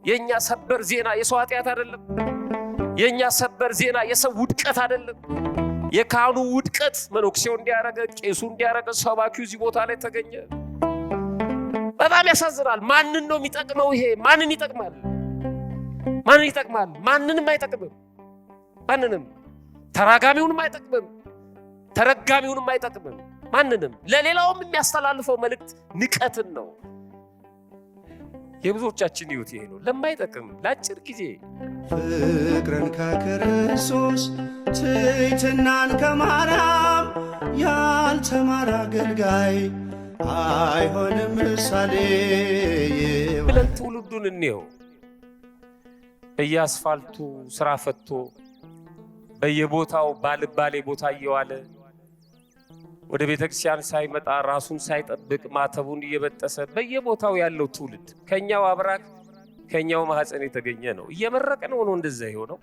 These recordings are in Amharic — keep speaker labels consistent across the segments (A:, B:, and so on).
A: የኛ ሰበር ዜና የሰው ኃጢአት አይደለም። የኛ ሰበር ዜና የሰው ውድቀት አይደለም። የካህኑ ውድቀት መነኩሴው እንዲያረገ፣ ቄሱ እንዲያረገ፣ ሰባኪው እዚህ ቦታ ላይ ተገኘ። በጣም ያሳዝናል። ማንን ነው የሚጠቅመው ይሄ? ማንን ይጠቅማል? ማንን ይጠቅማል? ማንንም አይጠቅምም። ማንንም ተራጋሚውንም አይጠቅምም፣ ተረጋሚውንም አይጠቅምም። ማንንም ለሌላውም የሚያስተላልፈው መልእክት ንቀትን ነው። የብዙዎቻችን ህይወት ይሄ ነው። ለማይጠቅም ለአጭር ጊዜ
B: ፍቅርን ከክርስቶስ ትሕትናን ከማርያም ያልተማረ አገልጋይ አይሆንም ምሳሌ
A: ብለን ትውልዱን እንየው። በየአስፋልቱ ስራ ፈቶ በየቦታው ባልባሌ ቦታ እየዋለ ወደ ቤተክርስቲያን ሳይመጣ ራሱን ሳይጠብቅ ማተቡን እየበጠሰ በየቦታው ያለው ትውልድ ከኛው አብራክ ከኛው ማህፀን የተገኘ ነው። እየመረቀን ነው እንደዛ ይሆነው።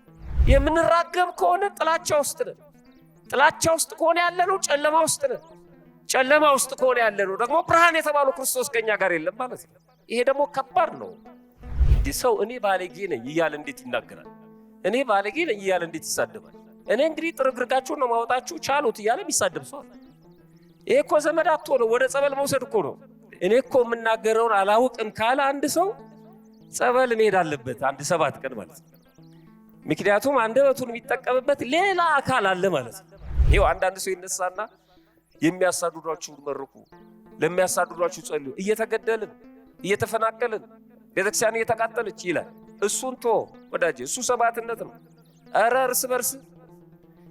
A: የምንራገም ከሆነ ጥላቻ ውስጥ ነን። ጥላቻ ውስጥ ከሆነ ያለነው ጨለማ ውስጥ ነን። ጨለማ ውስጥ ከሆነ ያለነው ደግሞ ብርሃን የተባለው ክርስቶስ ከኛ ጋር የለም ማለት ነው። ይሄ ደግሞ ከባድ ነው። እንዲህ ሰው እኔ ባለጌ ነኝ እያለ እንዴት ይናገራል? እኔ ባለጌ ነኝ እያለ እንዴት ይሳደባል? እኔ እንግዲህ ጥርግርጋችሁን ነው ማውጣችሁ ቻሉት እያለ የሚሳደብ ሰው አለ። ይሄ እኮ ዘመድ አጥቶ ነው፣ ወደ ጸበል መውሰድ እኮ ነው። እኔ እኮ የምናገረውን አላውቅም ካለ አንድ ሰው ጸበል መሄድ አለበት 7 ቀን ማለት ነው። ምክንያቱም አንደበቱን የሚጠቀምበት ሌላ አካል አለ ማለት ነው። ይሄው አንዳንድ ሰው ይነሳና የሚያሳድዷችሁ መርቁ፣ ለሚያሳድዷችሁ ጸልዩ፣ እየተገደልን እየተፈናቀልን ቤተክርስቲያን እየተቃጠለች ይላል። እሱን ቶ ወዳጄ፣ እሱ ሰባትነት ነው። ኧረ እርስ በርስ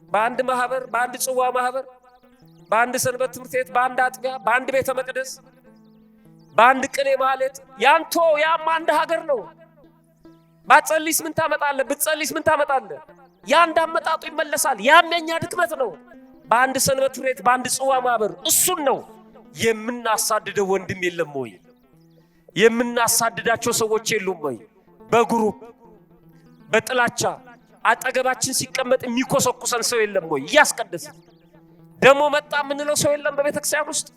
A: በአንድ ማህበር፣ በአንድ ጽዋ ማህበር፣ በአንድ ሰንበት ትምህርት ቤት፣ በአንድ አጥቢያ፣ በአንድ ቤተ መቅደስ፣ በአንድ ቅኔ ማለት ያንቶ ያም አንድ ሀገር ነው። ባትጸልይስ ምን ታመጣለህ? ብትጸልይስ ምን ታመጣለህ? ያ እንዳመጣጡ ይመለሳል። ያም የኛ ድክመት ነው። በአንድ ሰንበት ትምህርት ቤት፣ በአንድ ጽዋ ማህበር እሱን ነው የምናሳድደው። ወንድም የለም ወይ? የምናሳድዳቸው ሰዎች የሉም ወይ? በግሩፕ በጥላቻ አጠገባችን ሲቀመጥ የሚኮሰኩሰን ሰው የለም ወይ? እያስቀደሰ ደግሞ መጣ የምንለው ሰው የለም? በቤተክርስቲያን ውስጥ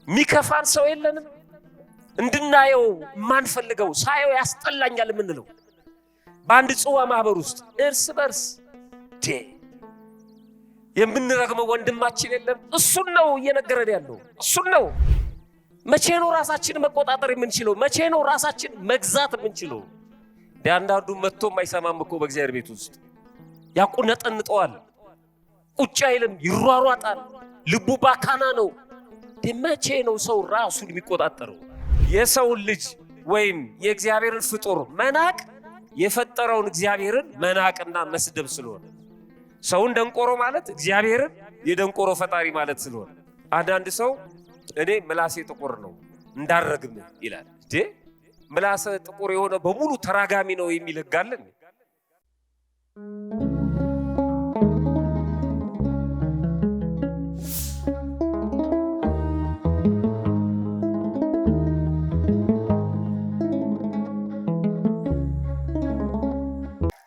A: የሚከፋን ሰው የለንም? እንድናየው የማንፈልገው ሳየው ያስጠላኛል የምንለው በአንድ ጽዋ ማህበር ውስጥ እርስ በርስ የምንረግመው ወንድማችን የለም? እሱን ነው እየነገረን ያለው። እሱን ነው። መቼ ነው ራሳችንን መቆጣጠር የምንችለው? መቼ ነው ራሳችንን መግዛት የምንችለው? አንዳንዱ መጥቶ የማይሰማም እኮ በእግዚአብሔር ቤት ውስጥ ያቁነጠንጠዋል፣ ቁጭ አይልም፣ ይሯሯጣል፣ ልቡ ባካና ነው። መቼ ነው ሰው ራሱን የሚቆጣጠረው? የሰውን ልጅ ወይም የእግዚአብሔርን ፍጡር መናቅ የፈጠረውን እግዚአብሔርን መናቅና መስደብ ስለሆነ፣ ሰውን ደንቆሮ ማለት እግዚአብሔርን የደንቆሮ ፈጣሪ ማለት ስለሆነ፣ አንዳንድ ሰው እኔ ምላሴ ጥቁር ነው እንዳረግም ይላል። ምላሰ ጥቁር የሆነ በሙሉ ተራጋሚ ነው የሚል ሕግ አለን?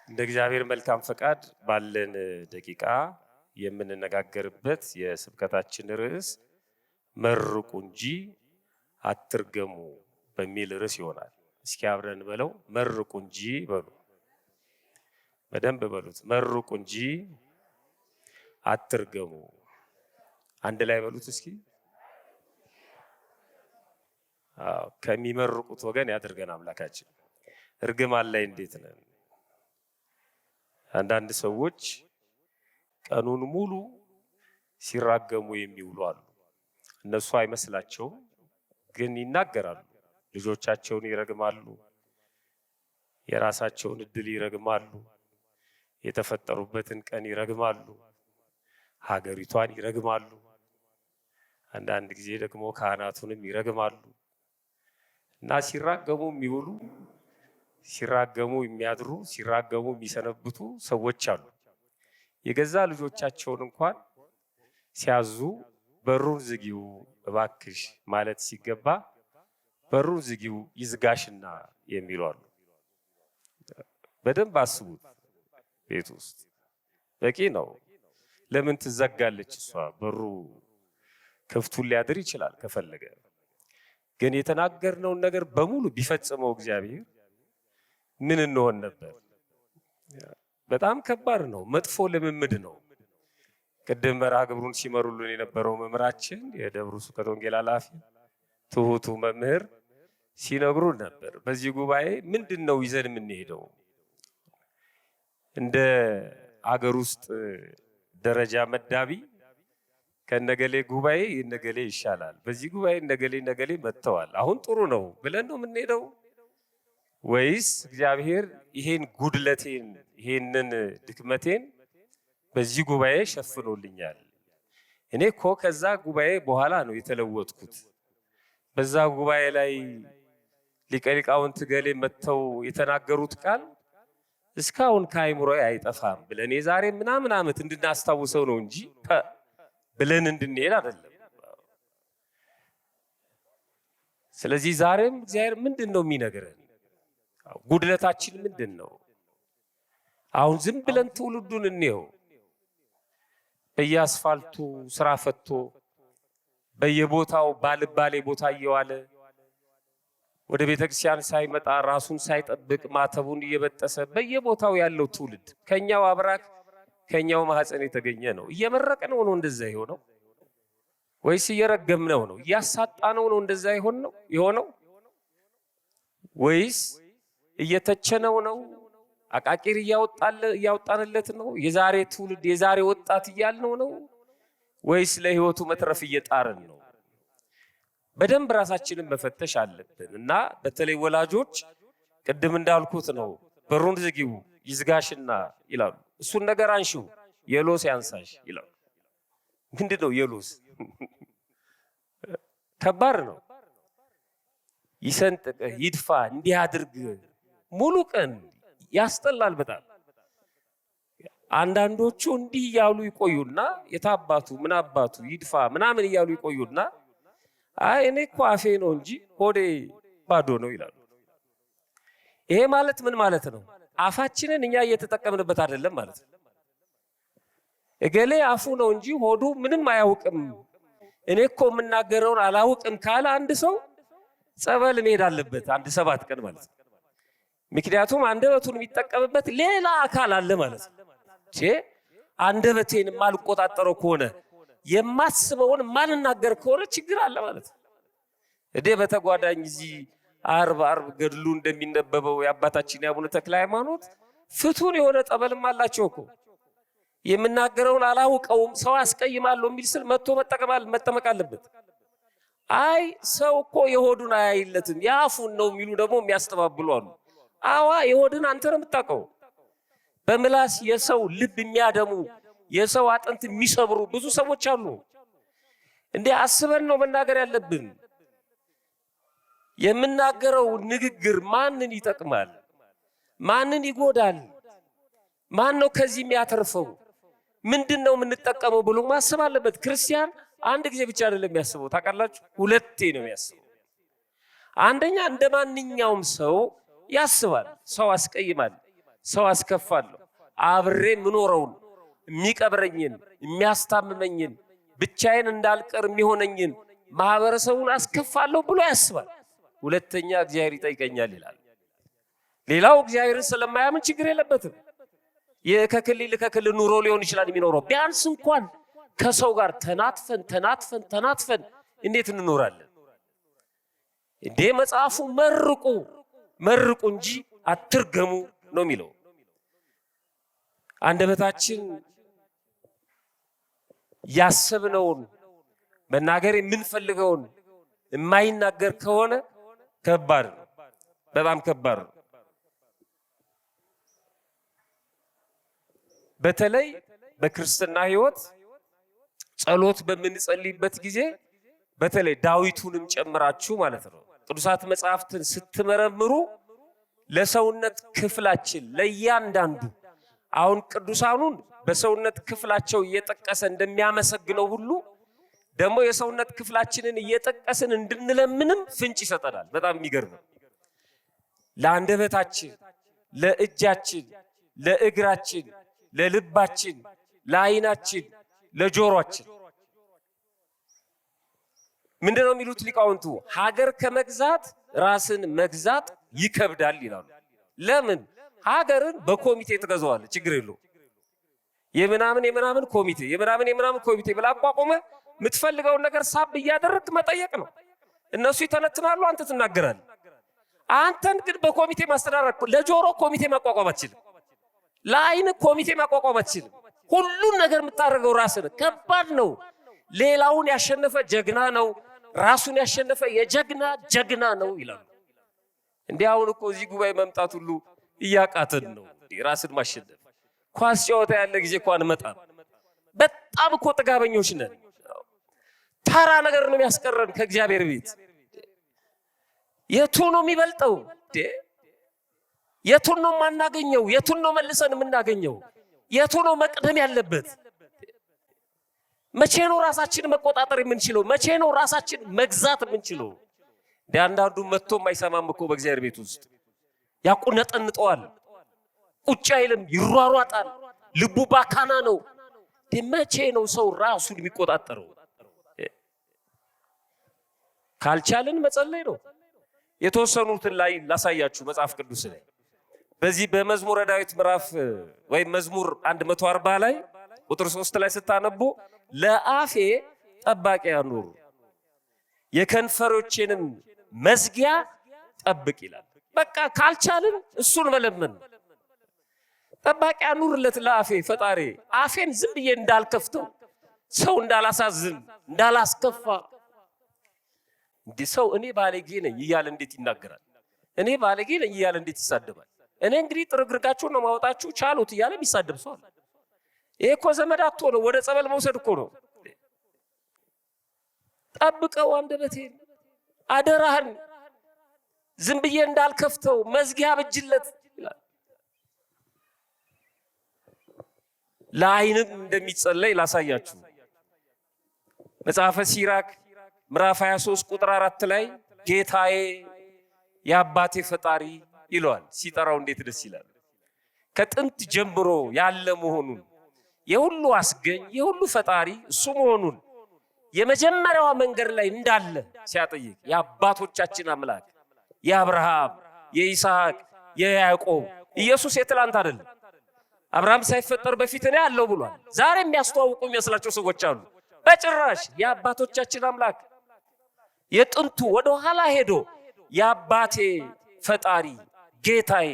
A: እንደ እግዚአብሔር መልካም ፈቃድ ባለን ደቂቃ የምንነጋገርበት የስብከታችን ርዕስ መርቁ እንጂ አትርገሙ በሚል ርዕስ ይሆናል። እስኪ አብረን በለው። መርቁ እንጂ በሉ። በደንብ በሉት። መርቁ እንጂ አትርገሙ። አንድ ላይ በሉት እስኪ። ከሚመርቁት ወገን ያድርገን አምላካችን። እርግማን ላይ እንዴት ነን? አንዳንድ ሰዎች ቀኑን ሙሉ ሲራገሙ የሚውሉ አሉ። እነሱ አይመስላቸውም፣ ግን ይናገራሉ። ልጆቻቸውን ይረግማሉ፣ የራሳቸውን እድል ይረግማሉ፣ የተፈጠሩበትን ቀን ይረግማሉ፣ ሀገሪቷን ይረግማሉ። አንዳንድ ጊዜ ደግሞ ካህናቱንም ይረግማሉ። እና ሲራገሙ የሚውሉ፣ ሲራገሙ የሚያድሩ፣ ሲራገሙ የሚሰነብቱ ሰዎች አሉ። የገዛ ልጆቻቸውን እንኳን ሲያዙ በሩን ዝጊው እባክሽ ማለት ሲገባ በሩን ዝጊው ይዝጋሽና የሚሉ አሉ። በደንብ አስቡት። ቤት ውስጥ በቂ ነው። ለምን ትዘጋለች እሷ? በሩ ክፍቱን ሊያድር ይችላል ከፈለገ። ግን የተናገርነውን ነገር በሙሉ ቢፈጽመው እግዚአብሔር ምን እንሆን ነበር? በጣም ከባድ ነው። መጥፎ ልምምድ ነው። ቅድም መርሃ ግብሩን ሲመሩልን የነበረው መምህራችን የደብሩ ስብከተ ወንጌል ኃላፊ ትሁቱ መምህር ሲነግሩን ነበር። በዚህ ጉባኤ ምንድነው ይዘን የምንሄደው? እንደ አገር ውስጥ ደረጃ መዳቢ ከነገሌ ጉባኤ እነገሌ ይሻላል፣ በዚህ ጉባኤ እነገሌ መጥተዋል፣ አሁን ጥሩ ነው ብለን ነው የምንሄደው? ወይስ እግዚአብሔር ይሄን ጉድለቴን ይሄንን ድክመቴን በዚህ ጉባኤ ሸፍኖልኛል፣ እኔ እኮ ከዛ ጉባኤ በኋላ ነው የተለወጥኩት፣ በዛ ጉባኤ ላይ ሊቀ ሊቃውንት ገሌ መጥተው የተናገሩት ቃል እስካሁን ከአይምሮዬ አይጠፋም ብለን የዛሬ ምናምን ዓመት እንድናስታውሰው ነው እንጂ ብለን እንድንሄድ አይደለም። ስለዚህ ዛሬም እግዚአብሔር ምንድን ነው የሚነግረን? ጉድለታችን ምንድን ነው? አሁን ዝም ብለን ትውልዱን እንየው። በየአስፋልቱ ስራ ፈቶ በየቦታው ባልባሌ ቦታ እየዋለ ወደ ቤተክርስቲያን ሳይመጣ ራሱን ሳይጠብቅ ማተቡን እየበጠሰ በየቦታው ያለው ትውልድ ከኛው አብራክ ከኛው ማህፀን የተገኘ ነው። እየመረቅነው ነው እንደዛ የሆነው? ወይስ እየረገምነው ነው? እያሳጣነው ነው እንደዛ የሆነው? ወይስ እየተቸነው ነው? አቃቂር እያወጣንለት ነው? የዛሬ ትውልድ የዛሬ ወጣት እያልነው ነው? ወይስ ለህይወቱ መትረፍ እየጣርን ነው? በደንብ ራሳችንን መፈተሽ አለብን እና በተለይ ወላጆች ቅድም እንዳልኩት ነው፣ በሩን ዝጊው ይዝጋሽና ይላሉ። እሱን ነገር አንሺው የሎስ ያንሳሽ ይላሉ። ምንድነው የሎስ? ከባድ ነው። ይሰንጥቅህ፣ ይድፋ፣ እንዲህ አድርግ ሙሉ ቀን ያስጠላል በጣም። አንዳንዶቹ እንዲህ እያሉ ይቆዩና የታባቱ ምን አባቱ ይድፋ ምናምን እያሉ ይቆዩና አይ እኔ እኮ አፌ ነው እንጂ ሆዴ ባዶ ነው ይላሉ። ይሄ ማለት ምን ማለት ነው? አፋችንን እኛ እየተጠቀምንበት አይደለም ማለት ነው። እገሌ አፉ ነው እንጂ ሆዱ ምንም አያውቅም፣ እኔ እኮ የምናገረውን አላውቅም ካለ አንድ ሰው ጸበል መሄድ አለበት 7 ቀን ማለት ነው። ምክንያቱም አንደበቱን የሚጠቀምበት ሌላ አካል አለ ማለት ነው። አንደበቴን የማልቆጣጠረው ከሆነ የማስበውን ማልናገር ከሆነ ችግር አለ ማለት ነው። እዴ በተጓዳኝ እዚህ አርብ ገድሉ እንደሚነበበው የአባታችን የአቡነ ተክለ ሃይማኖት ፍቱን የሆነ ጠበልም አላቸው እኮ። የምናገረውን አላውቀውም ሰው አስቀይማለሁ የሚል ስል መጥቶ መጠመቅ አለበት። አይ ሰው እኮ የሆዱን አያይለትም የአፉን ነው የሚሉ ደግሞ የሚያስተባብሉ አሉ። አዋ የሆድን አንተ ነው የምታውቀው። በምላስ የሰው ልብ የሚያደሙ የሰው አጥንት የሚሰብሩ ብዙ ሰዎች አሉ። እንዴ አስበን ነው መናገር ያለብን። የምናገረው ንግግር ማንን ይጠቅማል? ማንን ይጎዳል? ማን ነው ከዚህ የሚያተርፈው? ምንድነው የምንጠቀመው ብሎ ማሰብ አለበት። ክርስቲያን አንድ ጊዜ ብቻ አይደለም የሚያስበው፣ ታውቃላችሁ፣ ሁለቴ ነው የሚያስበው። አንደኛ እንደ ማንኛውም ሰው ያስባል። ሰው አስቀይማል፣ ሰው አስከፋለሁ፣ አብሬ ምኖረውን የሚቀብረኝን የሚያስታምመኝን ብቻዬን እንዳልቀር የሚሆነኝን ማህበረሰቡን አስከፋለሁ ብሎ ያስባል። ሁለተኛ እግዚአብሔር ይጠይቀኛል ይላል። ሌላው እግዚአብሔርን ስለማያምን ችግር የለበትም። ከክልል ኑሮ ሊሆን ይችላል የሚኖረው። ቢያንስ እንኳን ከሰው ጋር ተናትፈን እንዴት እንኖራለን? እንዴ መጽሐፉ መርቁ እንጂ አትርገሙ ነው የሚለው። አንደበታችን ያሰብነውን መናገር የምንፈልገውን የማይናገር ከሆነ ከባድ ነው፣ በጣም ከባድ ነው። በተለይ በክርስትና ሕይወት ጸሎት በምንጸልይበት ጊዜ በተለይ ዳዊቱንም ጨምራችሁ ማለት ነው ቅዱሳት መጽሐፍትን ስትመረምሩ ለሰውነት ክፍላችን ለእያንዳንዱ አሁን ቅዱሳኑን በሰውነት ክፍላቸው እየጠቀሰ እንደሚያመሰግነው ሁሉ ደግሞ የሰውነት ክፍላችንን እየጠቀስን እንድንለምንም ፍንጭ ይሰጠናል። በጣም የሚገርም ለአንደበታችን፣ ለእጃችን፣ ለእግራችን፣ ለልባችን፣ ለዓይናችን፣ ለጆሮአችን ምንድነው የሚሉት ሊቃውንቱ? ሀገር ከመግዛት ራስን መግዛት ይከብዳል ይላሉ። ለምን ሀገርን በኮሚቴ ትገዛዋል? ችግር የለው። የምናምን ኮሚቴ ብላ አቋቁመ የምትፈልገውን ነገር ሳብ እያደረግ መጠየቅ ነው። እነሱ ይተነትናሉ፣ አንተ ትናገራለህ። አንተን ግን በኮሚቴ ማስተዳደር፣ ለጆሮ ኮሚቴ ማቋቋም አትችልም። ለአይን ኮሚቴ ማቋቋም አትችልም። ሁሉን ነገር የምታደርገው ራስህ ነህ። ከባድ ነው። ሌላውን ያሸነፈ ጀግና ነው፣ ራሱን ያሸነፈ የጀግና ጀግና ነው ይላሉ። እንዲህ አሁን እኮ እዚህ ጉባኤ መምጣት ሁሉ እያቃተን ነው። ራስን ማሸነፍ ኳስ ጨዋታ ያለ ጊዜ እኮ አንመጣም። በጣም እኮ ጥጋበኞች ነን። ተራ ነገር ነው የሚያስቀረን ከእግዚአብሔር ቤት። የቱ ነው የሚበልጠው? የቱን ነው የማናገኘው? የቱን ነው መልሰን የምናገኘው? የቱ ነው መቅደም ያለበት? መቼ ነው ራሳችን መቆጣጠር የምንችለው? መቼ ነው ራሳችን መግዛት የምንችለው? አንዳንዱ መጥቶ የማይሰማም እኮ በእግዚአብሔር ቤት ውስጥ ያቁነጠንጠዋል፣ ቁጭ አይልም፣ ይሯሯጣል፣ ልቡ ባካና ነው። መቼ ነው ሰው ራሱን የሚቆጣጠረው? ካልቻልን መጸለይ ነው። የተወሰኑትን ላይ ላሳያችሁ መጽሐፍ ቅዱስ ላይ በዚህ በመዝሙረ ዳዊት ምዕራፍ ወይም መዝሙር 140 ላይ ቁጥር 3 ላይ ስታነቡ ለአፌ ጠባቂ አኑር የከንፈሮቼንም መዝጊያ ጠብቅ ይላል። በቃ ካልቻልን እሱን መለመን። ጠባቂ አኑርለት ለአፌ ፈጣሪ፣ አፌን ዝም ብዬ እንዳልከፍተው፣ ሰው እንዳላሳዝን፣ እንዳላስከፋ። እንዲህ ሰው እኔ ባለጌ ነኝ እያለ እንዴት ይናገራል? እኔ ባለጌ ነኝ እያለ እንዴት ይሳደባል? እኔ እንግዲህ ጥርግርጋችሁን ነው ማውጣችሁ ቻሉት እያለ የሚሳደብ ሰው አለ። ይሄ እኮ ዘመድ አጥቶ ነው፣ ወደ ጸበል መውሰድ እኮ ነው። ጠብቀው አንደበቴን፣ አደራህን ዝም ብዬ እንዳልከፍተው መዝጊያ በጅለት ይላል። ለአይንም እንደሚጸለይ ላሳያችሁ። መጽሐፈ ሲራክ ምዕራፍ 23 ቁጥር 4 ላይ ጌታዬ የአባቴ ፈጣሪ ይለዋል። ሲጠራው እንዴት ደስ ይላል! ከጥንት ጀምሮ ያለ መሆኑን፣ የሁሉ አስገኝ፣ የሁሉ ፈጣሪ እሱ መሆኑን የመጀመሪያዋ መንገድ ላይ እንዳለ ሲያጠይቅ የአባቶቻችን አምላክ የአብርሃም፣ የይስሐቅ፣ የያዕቆብ ኢየሱስ የትላንት አይደለም። አብርሃም ሳይፈጠር በፊት እኔ አለው ብሏል። ዛሬ የሚያስተዋውቁ የሚመስላቸው ሰዎች አሉ። በጭራሽ የአባቶቻችን አምላክ የጥንቱ ወደ ኋላ ሄዶ የአባቴ ፈጣሪ ጌታዬ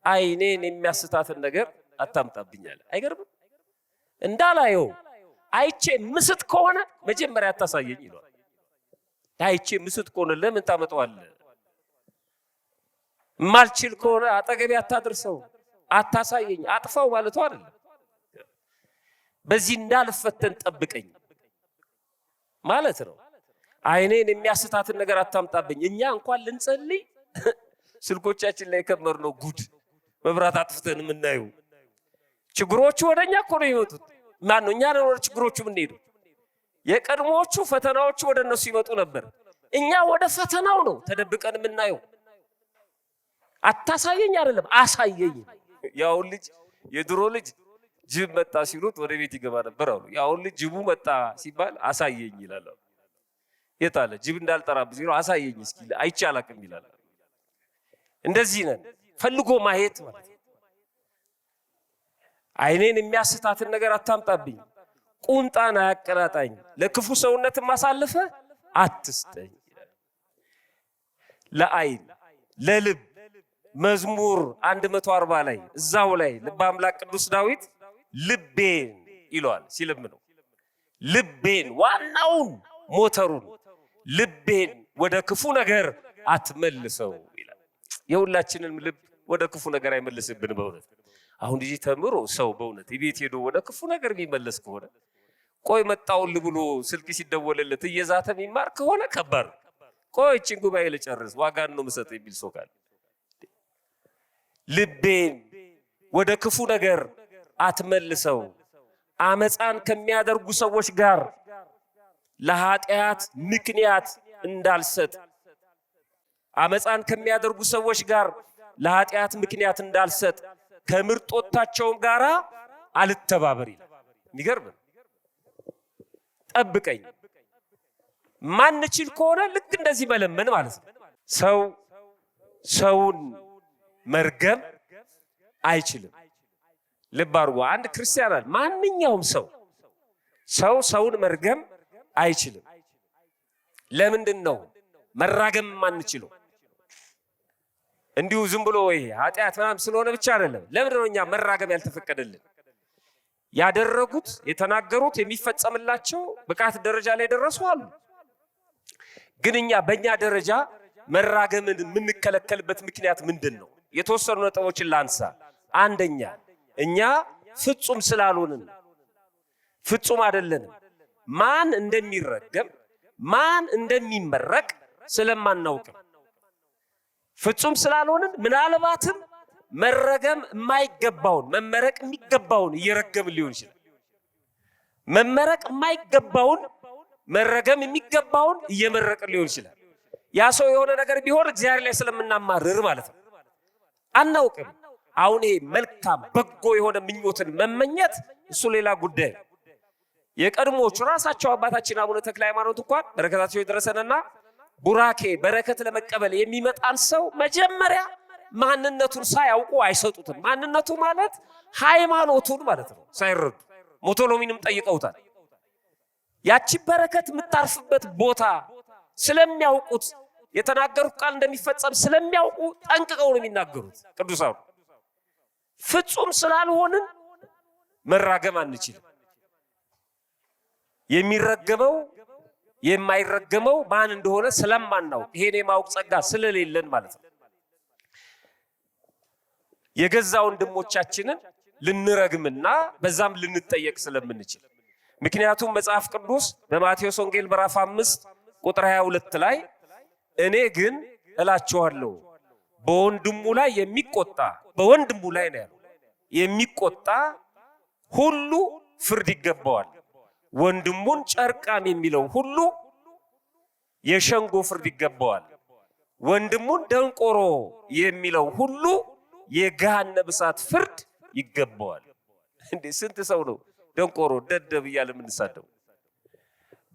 A: አይኔን የሚያስታትን ነገር አታምጣብኛል። አይገርምም? እንዳላየው አይቼ ምስት ከሆነ መጀመሪያ አታሳየኝ ይሏል። አይቼ ምስት ከሆነ ለምን ታመጣዋለህ? ማልችል ከሆነ አጠገቤ አታድርሰው፣ አታሳየኝ፣ አጥፋው ማለቱ አይደለም። በዚህ እንዳልፈተን ጠብቀኝ ማለት ነው። አይኔን የሚያስታትን ነገር አታምጣብኝ። እኛ እንኳን ልንጸልይ ስልኮቻችን ላይ ከመርነው ጉድ መብራት አጥፍተን የምናየው ችግሮቹ ወደኛ እኮ ነው የሚመጡት። ማን ነው? እኛ ነን ወደ ችግሮቹ የምንሄደው። የቀድሞዎቹ ፈተናዎቹ ወደ እነሱ ይመጡ ነበር። እኛ ወደ ፈተናው ነው ተደብቀን የምናየው። አታሳየኝ አይደለም አሳየኝ። ያው ልጅ የድሮ ልጅ ጅብ መጣ ሲሉት ወደ ቤት ይገባ ነበር አሉ። ያው ልጅ ጅቡ መጣ ሲባል አሳየኝ ይላል። የታለ ጅብ እንዳልጠራብህ ሲሉ አሳየኝ እስኪ አይቼ አላቅም ይላል። እንደዚህ ነን። ፈልጎ ማየት ማለት አይኔን የሚያስታትን ነገር አታምጣብኝ፣ ቁንጣን አያቀላጣኝ፣ ለክፉ ሰውነትም ማሳለፈ አትስጠኝ። ለአይን ለልብ መዝሙር 140 ላይ እዛው ላይ ልበ አምላክ ቅዱስ ዳዊት ልቤን ይለዋል ሲለምነው። ልቤን ዋናውን ሞተሩን ልቤን ወደ ክፉ ነገር አትመልሰው ይላል። የሁላችንም ልብ ወደ ክፉ ነገር አይመልስብን። በእውነት አሁን ልጅ ተምሮ ሰው በእውነት ቤት ሄዶ ወደ ክፉ ነገር የሚመለስ ከሆነ ቆይ መጣውል ብሎ ስልክ ሲደወልለት እየዛተ የሚማር ከሆነ ከባድ። ቆይ እቺን ጉባኤ ልጨርስ ዋጋን ነው የምሰጥ የሚል ሰው ካለ ልቤን ወደ ክፉ ነገር አትመልሰው፣ አመፃን ከሚያደርጉ ሰዎች ጋር ለኃጢአት ምክንያት እንዳልሰጥ፣ አመፃን ከሚያደርጉ ሰዎች ጋር ለኃጢአት ምክንያት እንዳልሰጥ፣ ከምርጦታቸውም ጋር አልተባበር ይላል። የሚገርም ጠብቀኝ። ማንችል ከሆነ ልክ እንደዚህ መለመን ማለት ነው። ሰውን መርገም አይችልም። ልብ አድርጎ አንድ ክርስቲያን አለ ማንኛውም ሰውን መርገም አይችልም። ለምንድን ነው መራገም ማንችለው? እንዲሁ ዝም ብሎ ወይ ኃጢአት ምናምን ስለሆነ ብቻ አይደለም። ለምንድን ነው እኛ መራገም ያልተፈቀደልን? ያደረጉት የተናገሩት የሚፈጸምላቸው ብቃት ደረጃ ላይ ደረሱ አሉ። ግን እኛ በእኛ ደረጃ መራገምን የምንከለከልበት ምክንያት ምንድን ነው? የተወሰኑ ነጥቦችን ላንሳ። አንደኛ እኛ ፍጹም ስላልሆንን፣ ፍጹም አይደለንም። ማን እንደሚረገም ማን እንደሚመረቅ ስለማናውቅም ፍጹም ስላልሆንን ምናልባትም መረገም የማይገባውን መመረቅ የሚገባውን እየረገምን ሊሆን ይችላል። መመረቅ የማይገባውን መረገም የሚገባውን እየመረቅን ሊሆን ይችላል። ያ ሰው የሆነ ነገር ቢሆን እግዚአብሔር ላይ ስለምናማርር ማለት ነው። አናውቅም። አሁን ይሄ መልካም በጎ የሆነ ምኞትን መመኘት እሱ ሌላ ጉዳይ ነው። የቀድሞቹ ራሳቸው አባታችን አቡነ ተክለ ሃይማኖት እንኳን በረከታቸው ይድረሰንና ቡራኬ በረከት ለመቀበል የሚመጣን ሰው መጀመሪያ ማንነቱን ሳያውቁ አይሰጡትም። ማንነቱ ማለት ሃይማኖቱን ማለት ነው ሳይረዱ። ሞቶሎሚንም ጠይቀውታል። ያቺ በረከት የምታርፍበት ቦታ ስለሚያውቁት የተናገሩት ቃል እንደሚፈጸም ስለሚያውቁ ጠንቅቀው ነው የሚናገሩት ቅዱሳኑ። ፍጹም ስላልሆንን መራገም አንችልም። የሚረገመው የማይረገመው ማን እንደሆነ ስለማናውቅ ይሄን የማወቅ ጸጋ ስለሌለን ማለት ነው የገዛ ወንድሞቻችንን ልንረግምና በዛም ልንጠየቅ ስለምንችል። ምክንያቱም መጽሐፍ ቅዱስ በማቴዎስ ወንጌል ምዕራፍ 5 ቁጥር 22 ላይ እኔ ግን እላችኋለሁ በወንድሙ ላይ የሚቆጣ በወንድሙ ላይ ነው ያለው የሚቆጣ ሁሉ ፍርድ ይገባዋል፣ ወንድሙን ጨርቃም የሚለው ሁሉ የሸንጎ ፍርድ ይገባዋል፣ ወንድሙን ደንቆሮ የሚለው ሁሉ የገሃነመ እሳት ፍርድ ይገባዋል። እንዴ ስንት ሰው ነው ደንቆሮ ደደብ እያለ የምንሳደው?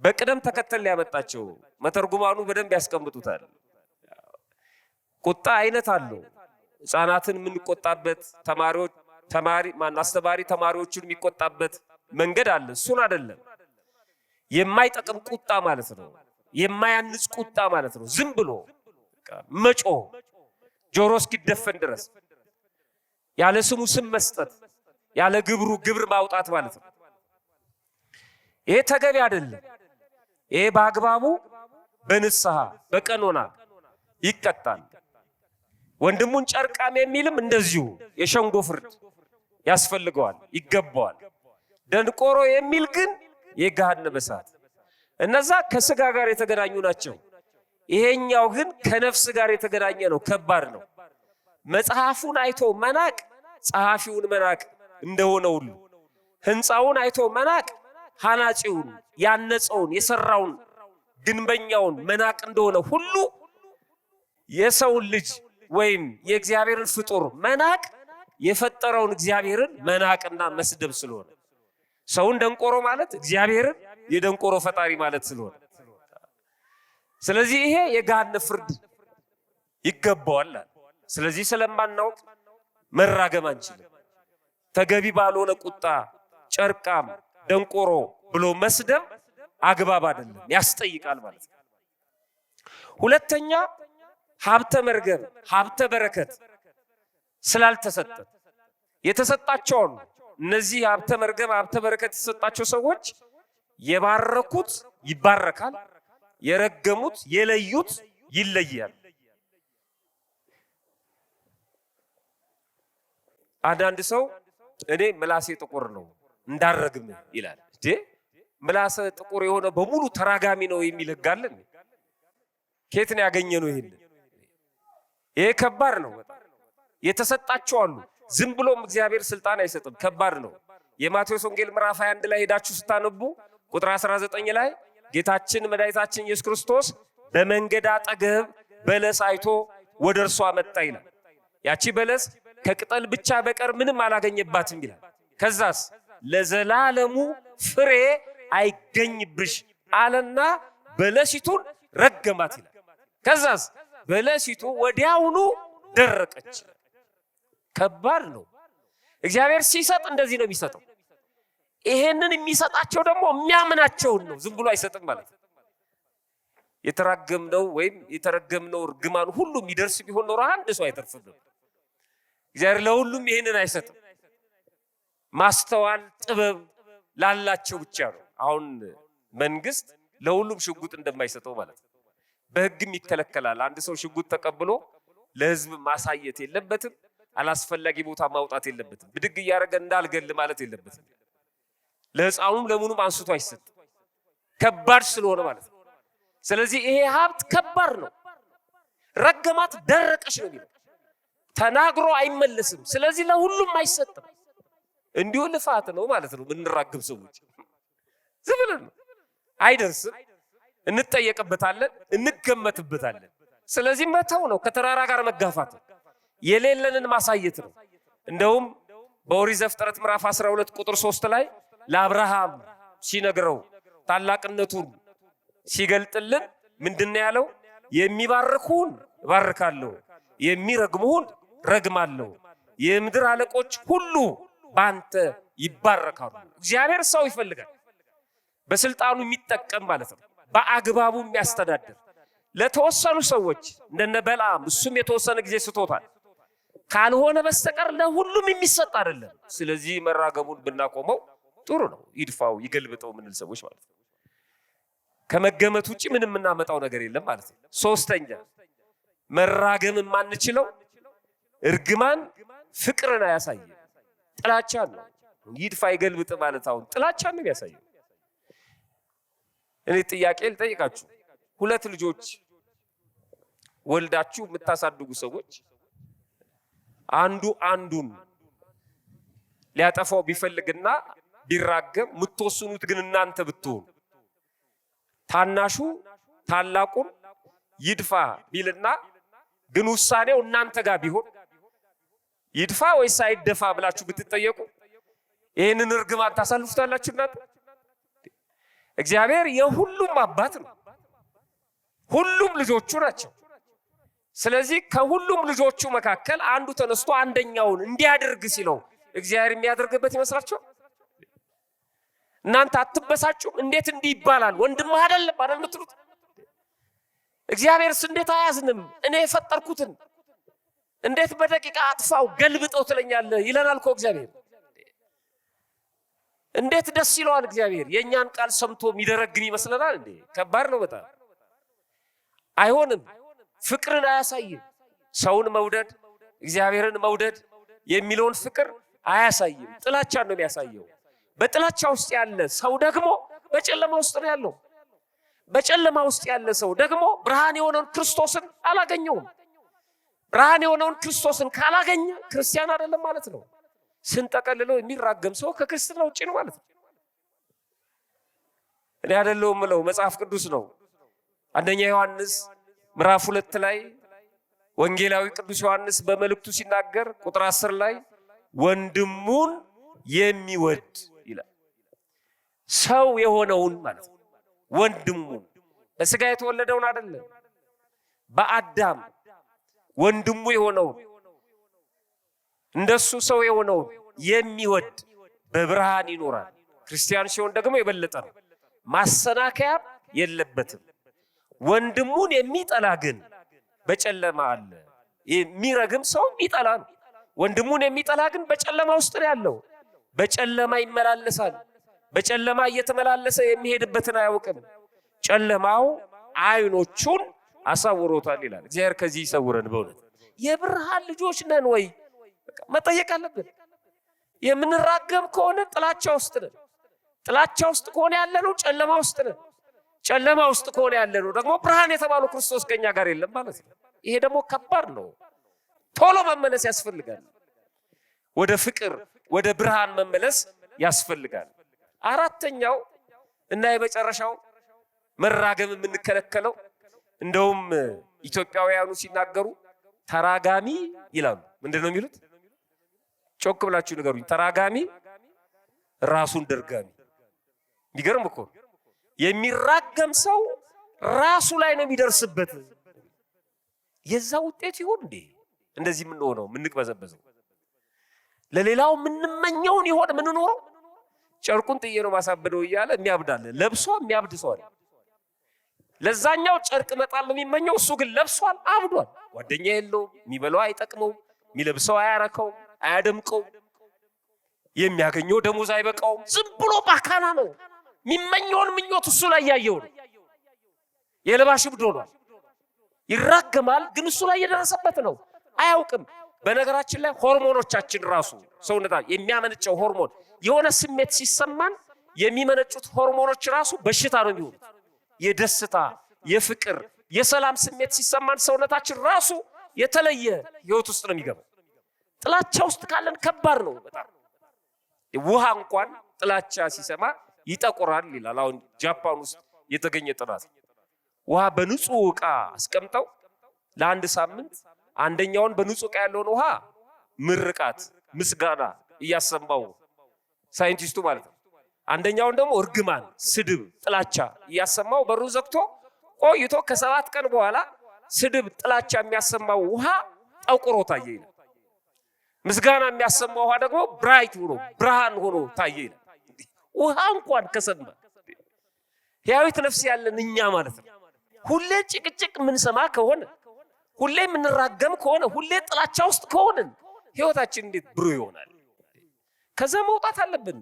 A: በቅደም ተከተል ያመጣቸው መተርጉማኑ በደንብ ያስቀምጡታል። ቁጣ አይነት አለው። ሕፃናትን የምንቆጣበት አስተማሪ ተማሪዎቹን የሚቆጣበት መንገድ አለ። እሱን አይደለም። የማይጠቅም ቁጣ ማለት ነው። የማያንጽ ቁጣ ማለት ነው። ዝም ብሎ መጮ ጆሮ እስኪደፈን ድረስ ያለ ስሙ ስም መስጠት፣ ያለ ግብሩ ግብር ማውጣት ማለት ነው። ይሄ ተገቢ አይደለም። ይሄ በአግባቡ በንስሐ በቀኖና ይቀጣል። ወንድሙን ጨርቃም የሚልም እንደዚሁ የሸንጎ ፍርድ ያስፈልገዋል፣ ይገባዋል። ደንቆሮ የሚል ግን የገሃነመ እሳት። እነዛ ከስጋ ጋር የተገናኙ ናቸው። ይሄኛው ግን ከነፍስ ጋር የተገናኘ ነው። ከባድ ነው። መጽሐፉን አይቶ መናቅ ጸሐፊውን መናቅ እንደሆነ ሁሉ ሕንፃውን አይቶ መናቅ ሐናጺውን ያነጸውን የሰራውን ግንበኛውን መናቅ እንደሆነ ሁሉ የሰውን ልጅ ወይም የእግዚአብሔርን ፍጡር መናቅ የፈጠረውን እግዚአብሔርን መናቅና መስደብ ስለሆነ ሰውን ደንቆሮ ማለት እግዚአብሔርን የደንቆሮ ፈጣሪ ማለት ስለሆነ ስለዚህ ይሄ የገሃነመ ፍርድ ይገባዋል። ስለዚህ ስለማናውቅ መራገም አንችልም። ተገቢ ባልሆነ ቁጣ ጨርቃም ደንቆሮ ብሎ መስደብ አግባብ አይደለም፣ ያስጠይቃል ማለት ነው። ሁለተኛ ሀብተ መርገም ሀብተ በረከት ስላልተሰጠ የተሰጣቸው እነዚህ ሀብተ መርገም ሀብተ በረከት የተሰጣቸው ሰዎች የባረኩት ይባረካል፣ የረገሙት የለዩት ይለያል። አንዳንድ ሰው እኔ ምላሴ ጥቁር ነው እንዳረግም ይላል። እንዴ ምላሰ ጥቁር የሆነ በሙሉ ተራጋሚ ነው የሚል ሕግ አለ? ከየት ነው ያገኘነው? ይሄ ከባድ ነው። የተሰጣቸው አሉ። ዝም ብሎም እግዚአብሔር ስልጣን አይሰጥም። ከባድ ነው። የማቴዎስ ወንጌል ምዕራፍ 21 ላይ ሄዳችሁ ስታነቡ ቁጥር 19 ላይ ጌታችን መድኃኒታችን ኢየሱስ ክርስቶስ በመንገድ አጠገብ በለስ አይቶ ወደ እርሷ መጣ ይላል። ያቺ በለስ ከቅጠል ብቻ በቀር ምንም አላገኘባትም ይላል። ከዛስ ለዘላለሙ ፍሬ አይገኝብሽ አለና በለሲቱን ረገማት ይላል። ከዛስ በለሲቱ ወዲያውኑ ደረቀች። ከባድ ነው። እግዚአብሔር ሲሰጥ እንደዚህ ነው የሚሰጠው። ይሄንን የሚሰጣቸው ደግሞ የሚያምናቸውን ነው፣ ዝም ብሎ አይሰጥም ማለት ነው። የተራገምነው ወይም የተረገምነው እርግማን ሁሉ የሚደርስ ቢሆን ኖሮ አንድ ሰው አይተርፍም ነበር። እግዚአብሔር ለሁሉም ይሄንን አይሰጥም። ማስተዋል ጥበብ ላላቸው ብቻ ነው። አሁን መንግስት ለሁሉም ሽጉጥ እንደማይሰጠው ማለት ነው። በህግም ይከለከላል። አንድ ሰው ሽጉጥ ተቀብሎ ለህዝብ ማሳየት የለበትም። አላስፈላጊ ቦታ ማውጣት የለበትም። ብድግ እያደረገ እንዳልገል ማለት የለበትም። ለህፃኑም ለሙኑም አንስቶ አይሰጥም፣ ከባድ ስለሆነ ማለት ነው። ስለዚህ ይሄ ሀብት ከባድ ነው። ረገማት ደረቀሽ ነው የሚለው፣ ተናግሮ አይመለስም። ስለዚህ ለሁሉም አይሰጥም። እንዲሁ ልፋት ነው ማለት ነው። ምንራገም ሰዎች ዝም ብለን ነው፣ አይደርስም። እንጠየቅበታለን፣ እንገመትበታለን። ስለዚህ መተው ነው፣ ከተራራ ጋር መጋፋት ነው፣ የሌለንን ማሳየት ነው። እንደውም በኦሪት ዘፍጥረት ምዕራፍ 12 ቁጥር 3 ላይ ለአብርሃም ሲነግረው ታላቅነቱን ሲገልጥልን ምንድነው ያለው? የሚባርኩን እባርካለሁ፣ የሚረግሙን ረግማለሁ፣ የምድር አለቆች ሁሉ ባንተ ይባረካሉ። እግዚአብሔር ሰው ይፈልጋል፣ በስልጣኑ የሚጠቀም ማለት ነው፣ በአግባቡ የሚያስተዳድር። ለተወሰኑ ሰዎች እንደነ በለዓም እሱም የተወሰነ ጊዜ ስቶታል፣ ካልሆነ በስተቀር ለሁሉም የሚሰጥ አይደለም። ስለዚህ መራገሙን ብናቆመው ጥሩ ነው። ይድፋው ይገልብጠው ምንል ሰዎች ማለት ነው። ከመገመት ውጪ ምንም የምናመጣው ነገር የለም ማለት ነው። ሶስተኛ መራገም የማንችለው እርግማን ፍቅርን አያሳይም፣ ጥላቻን ነው። ይድፋ ይገልብጥ ማለት አሁን ጥላቻን ነው የሚያሳየው። እኔ ጥያቄ ልጠይቃችሁ፣ 2 ልጆች ወልዳችሁ የምታሳድጉ ሰዎች አንዱ አንዱን ሊያጠፋው ቢፈልግና ቢራገም የምትወስኑት ግን እናንተ ብትሆኑ፣ ታናሹ ታላቁን ይድፋ ቢልና ግን ውሳኔው እናንተ ጋር ቢሆን ይድፋ ወይስ አይደፋ ብላችሁ ብትጠየቁ ይሄንን እርግማን ታሳልፉታላችሁ እናንተ? እግዚአብሔር የሁሉም አባት ነው፣ ሁሉም ልጆቹ ናቸው። ስለዚህ ከሁሉም ልጆቹ መካከል አንዱ ተነስቶ አንደኛውን እንዲያደርግ ሲለው እግዚአብሔር የሚያደርግበት ይመስላችኋል? እናንተ አትበሳጩም? እንዴት እንዲህ ይባላል? ወንድምህ አይደለም አይደል የምትሉት? እግዚአብሔርስ እንዴት አያዝንም? እኔ የፈጠርኩትን እንዴት በደቂቃ አጥፋው ገልብጠው ትለኛለህ ይለናል እኮ እግዚአብሔር። እንዴት ደስ ይለዋል እግዚአብሔር። የእኛን ቃል ሰምቶ የሚደረግን ይመስለናል እንዴ? ከባድ ነው በጣም። አይሆንም። ፍቅርን አያሳይም። ሰውን መውደድ እግዚአብሔርን መውደድ የሚለውን ፍቅር አያሳይም። ጥላቻን ነው የሚያሳየው። በጥላቻ ውስጥ ያለ ሰው ደግሞ በጨለማ ውስጥ ነው ያለው። በጨለማ ውስጥ ያለ ሰው ደግሞ ብርሃን የሆነውን ክርስቶስን አላገኘውም። ብርሃን የሆነውን ክርስቶስን ካላገኘ ክርስቲያን አይደለም ማለት ነው። ስንጠቀልለው የሚራገም ሰው ከክርስትና ውጪ ነው ማለት ነው። እኔ አይደለሁም ምለው መጽሐፍ ቅዱስ ነው። አንደኛ ዮሐንስ ምዕራፍ 2 ላይ ወንጌላዊ ቅዱስ ዮሐንስ በመልእክቱ ሲናገር ቁጥር 10 ላይ ወንድሙን የሚወድ ይላል። ሰው የሆነውን ማለት ነው። ወንድሙን በስጋ የተወለደውን አይደለም፣ በአዳም ወንድሙ የሆነውን እንደሱ ሰው የሆነውን የሚወድ በብርሃን ይኖራል። ክርስቲያን ሲሆን ደግሞ የበለጠ ነው፣ ማሰናከያ የለበትም። ወንድሙን የሚጠላ ግን በጨለማ አለ። የሚረግም ሰው የሚጠላ ነው። ወንድሙን የሚጠላ ግን በጨለማ ውስጥ ነው ያለው። በጨለማ ይመላለሳል። በጨለማ እየተመላለሰ የሚሄድበትን አያውቅም። ጨለማው አይኖቹን አሳውሮታል ይላል። እግዚአብሔር ከዚህ ይሰውረን። በእውነት የብርሃን ልጆች ነን ወይ መጠየቅ አለብን። የምንራገም ከሆነ ጥላቻ ውስጥ ነን። ጥላቻ ውስጥ ከሆነ ያለነው ጨለማ ውስጥ ነን። ጨለማ ውስጥ ከሆነ ያለነው ደግሞ ብርሃን የተባለው ክርስቶስ ከኛ ጋር የለም ማለት ነው። ይሄ ደግሞ ከባድ ነው። ቶሎ መመለስ ያስፈልጋል። ወደ ፍቅር ወደ ብርሃን መመለስ ያስፈልጋል። አራተኛው እና የመጨረሻው መራገም የምንከለከለው እንደውም ኢትዮጵያውያኑ ሲናገሩ ተራጋሚ ይላሉ። ምንድነው የሚሉት? ጮክ ብላችሁ ንገሩኝ። ተራጋሚ ራሱን ደርጋሚ። የሚገርም እኮ የሚራገም ሰው ራሱ ላይ ነው የሚደርስበት። የዛ ውጤት ይሁን እንዴ እንደዚህ የምንሆነው የምንቅበዘበዘው? ለሌላው ምንመኘውን ይሆን ምን ኖረው ጨርቁን ጥዬ ነው ማሳበደው እያለ የሚያብዳለ ለብሶ የሚያብድ ሰው አለ። ለዛኛው ጨርቅ መጣል የሚመኘው እሱ ግን ለብሷል አብዷል። ጓደኛ የለውም፣ የሚበላው አይጠቅመው፣ የሚለብሰው አያረከው፣ አያደምቀው፣ የሚያገኘው ደሞዝ አይበቃው፣ ዝም ብሎ ባካና ነው። የሚመኘውን ምኞት እሱ ላይ ያየው ነው። የለባሽ እብድ ሆኗል። ይራገማል፣ ግን እሱ ላይ የደረሰበት ነው አያውቅም። በነገራችን ላይ ሆርሞኖቻችን ራሱ ሰውነታ የሚያመነጨው ሆርሞን የሆነ ስሜት ሲሰማን የሚመነጩት ሆርሞኖች ራሱ በሽታ ነው የሚሆኑት። የደስታ፣ የፍቅር፣ የሰላም ስሜት ሲሰማን ሰውነታችን ራሱ የተለየ ህይወት ውስጥ ነው የሚገባው። ጥላቻ ውስጥ ካለን ከባድ ነው በጣም። ውሃ እንኳን ጥላቻ ሲሰማ ይጠቁራል ይላል። አሁን ጃፓን ውስጥ የተገኘ ጥናት ውሃ በንጹህ ዕቃ አስቀምጠው ለአንድ ሳምንት አንደኛውን በንጹህ ዕቃ ያለውን ውሃ ምርቃት፣ ምስጋና እያሰማው ሳይንቲስቱ ማለት ነው፣ አንደኛውን ደግሞ እርግማን፣ ስድብ፣ ጥላቻ እያሰማው በሩን ዘግቶ ቆይቶ ከ7 ቀን በኋላ ስድብ፣ ጥላቻ የሚያሰማው ውሃ ጠቁሮ ታየ ይላል። ምስጋና የሚያሰማው ውሃ ደግሞ ብራይት ሆኖ ብርሃን ሆኖ ታየ ይላል። ውሃ እንኳን ከሰማ ሕያዊት ነፍስ ያለን እኛ ማለት ነው ሁሌ ጭቅጭቅ ምንሰማ ከሆነ፣ ሁሌ ምንራገም ከሆነ፣ ሁሌ ጥላቻ ውስጥ ከሆነን ህይወታችን እንዴት ብሩህ ይሆናል? ከዛ መውጣት አለብን።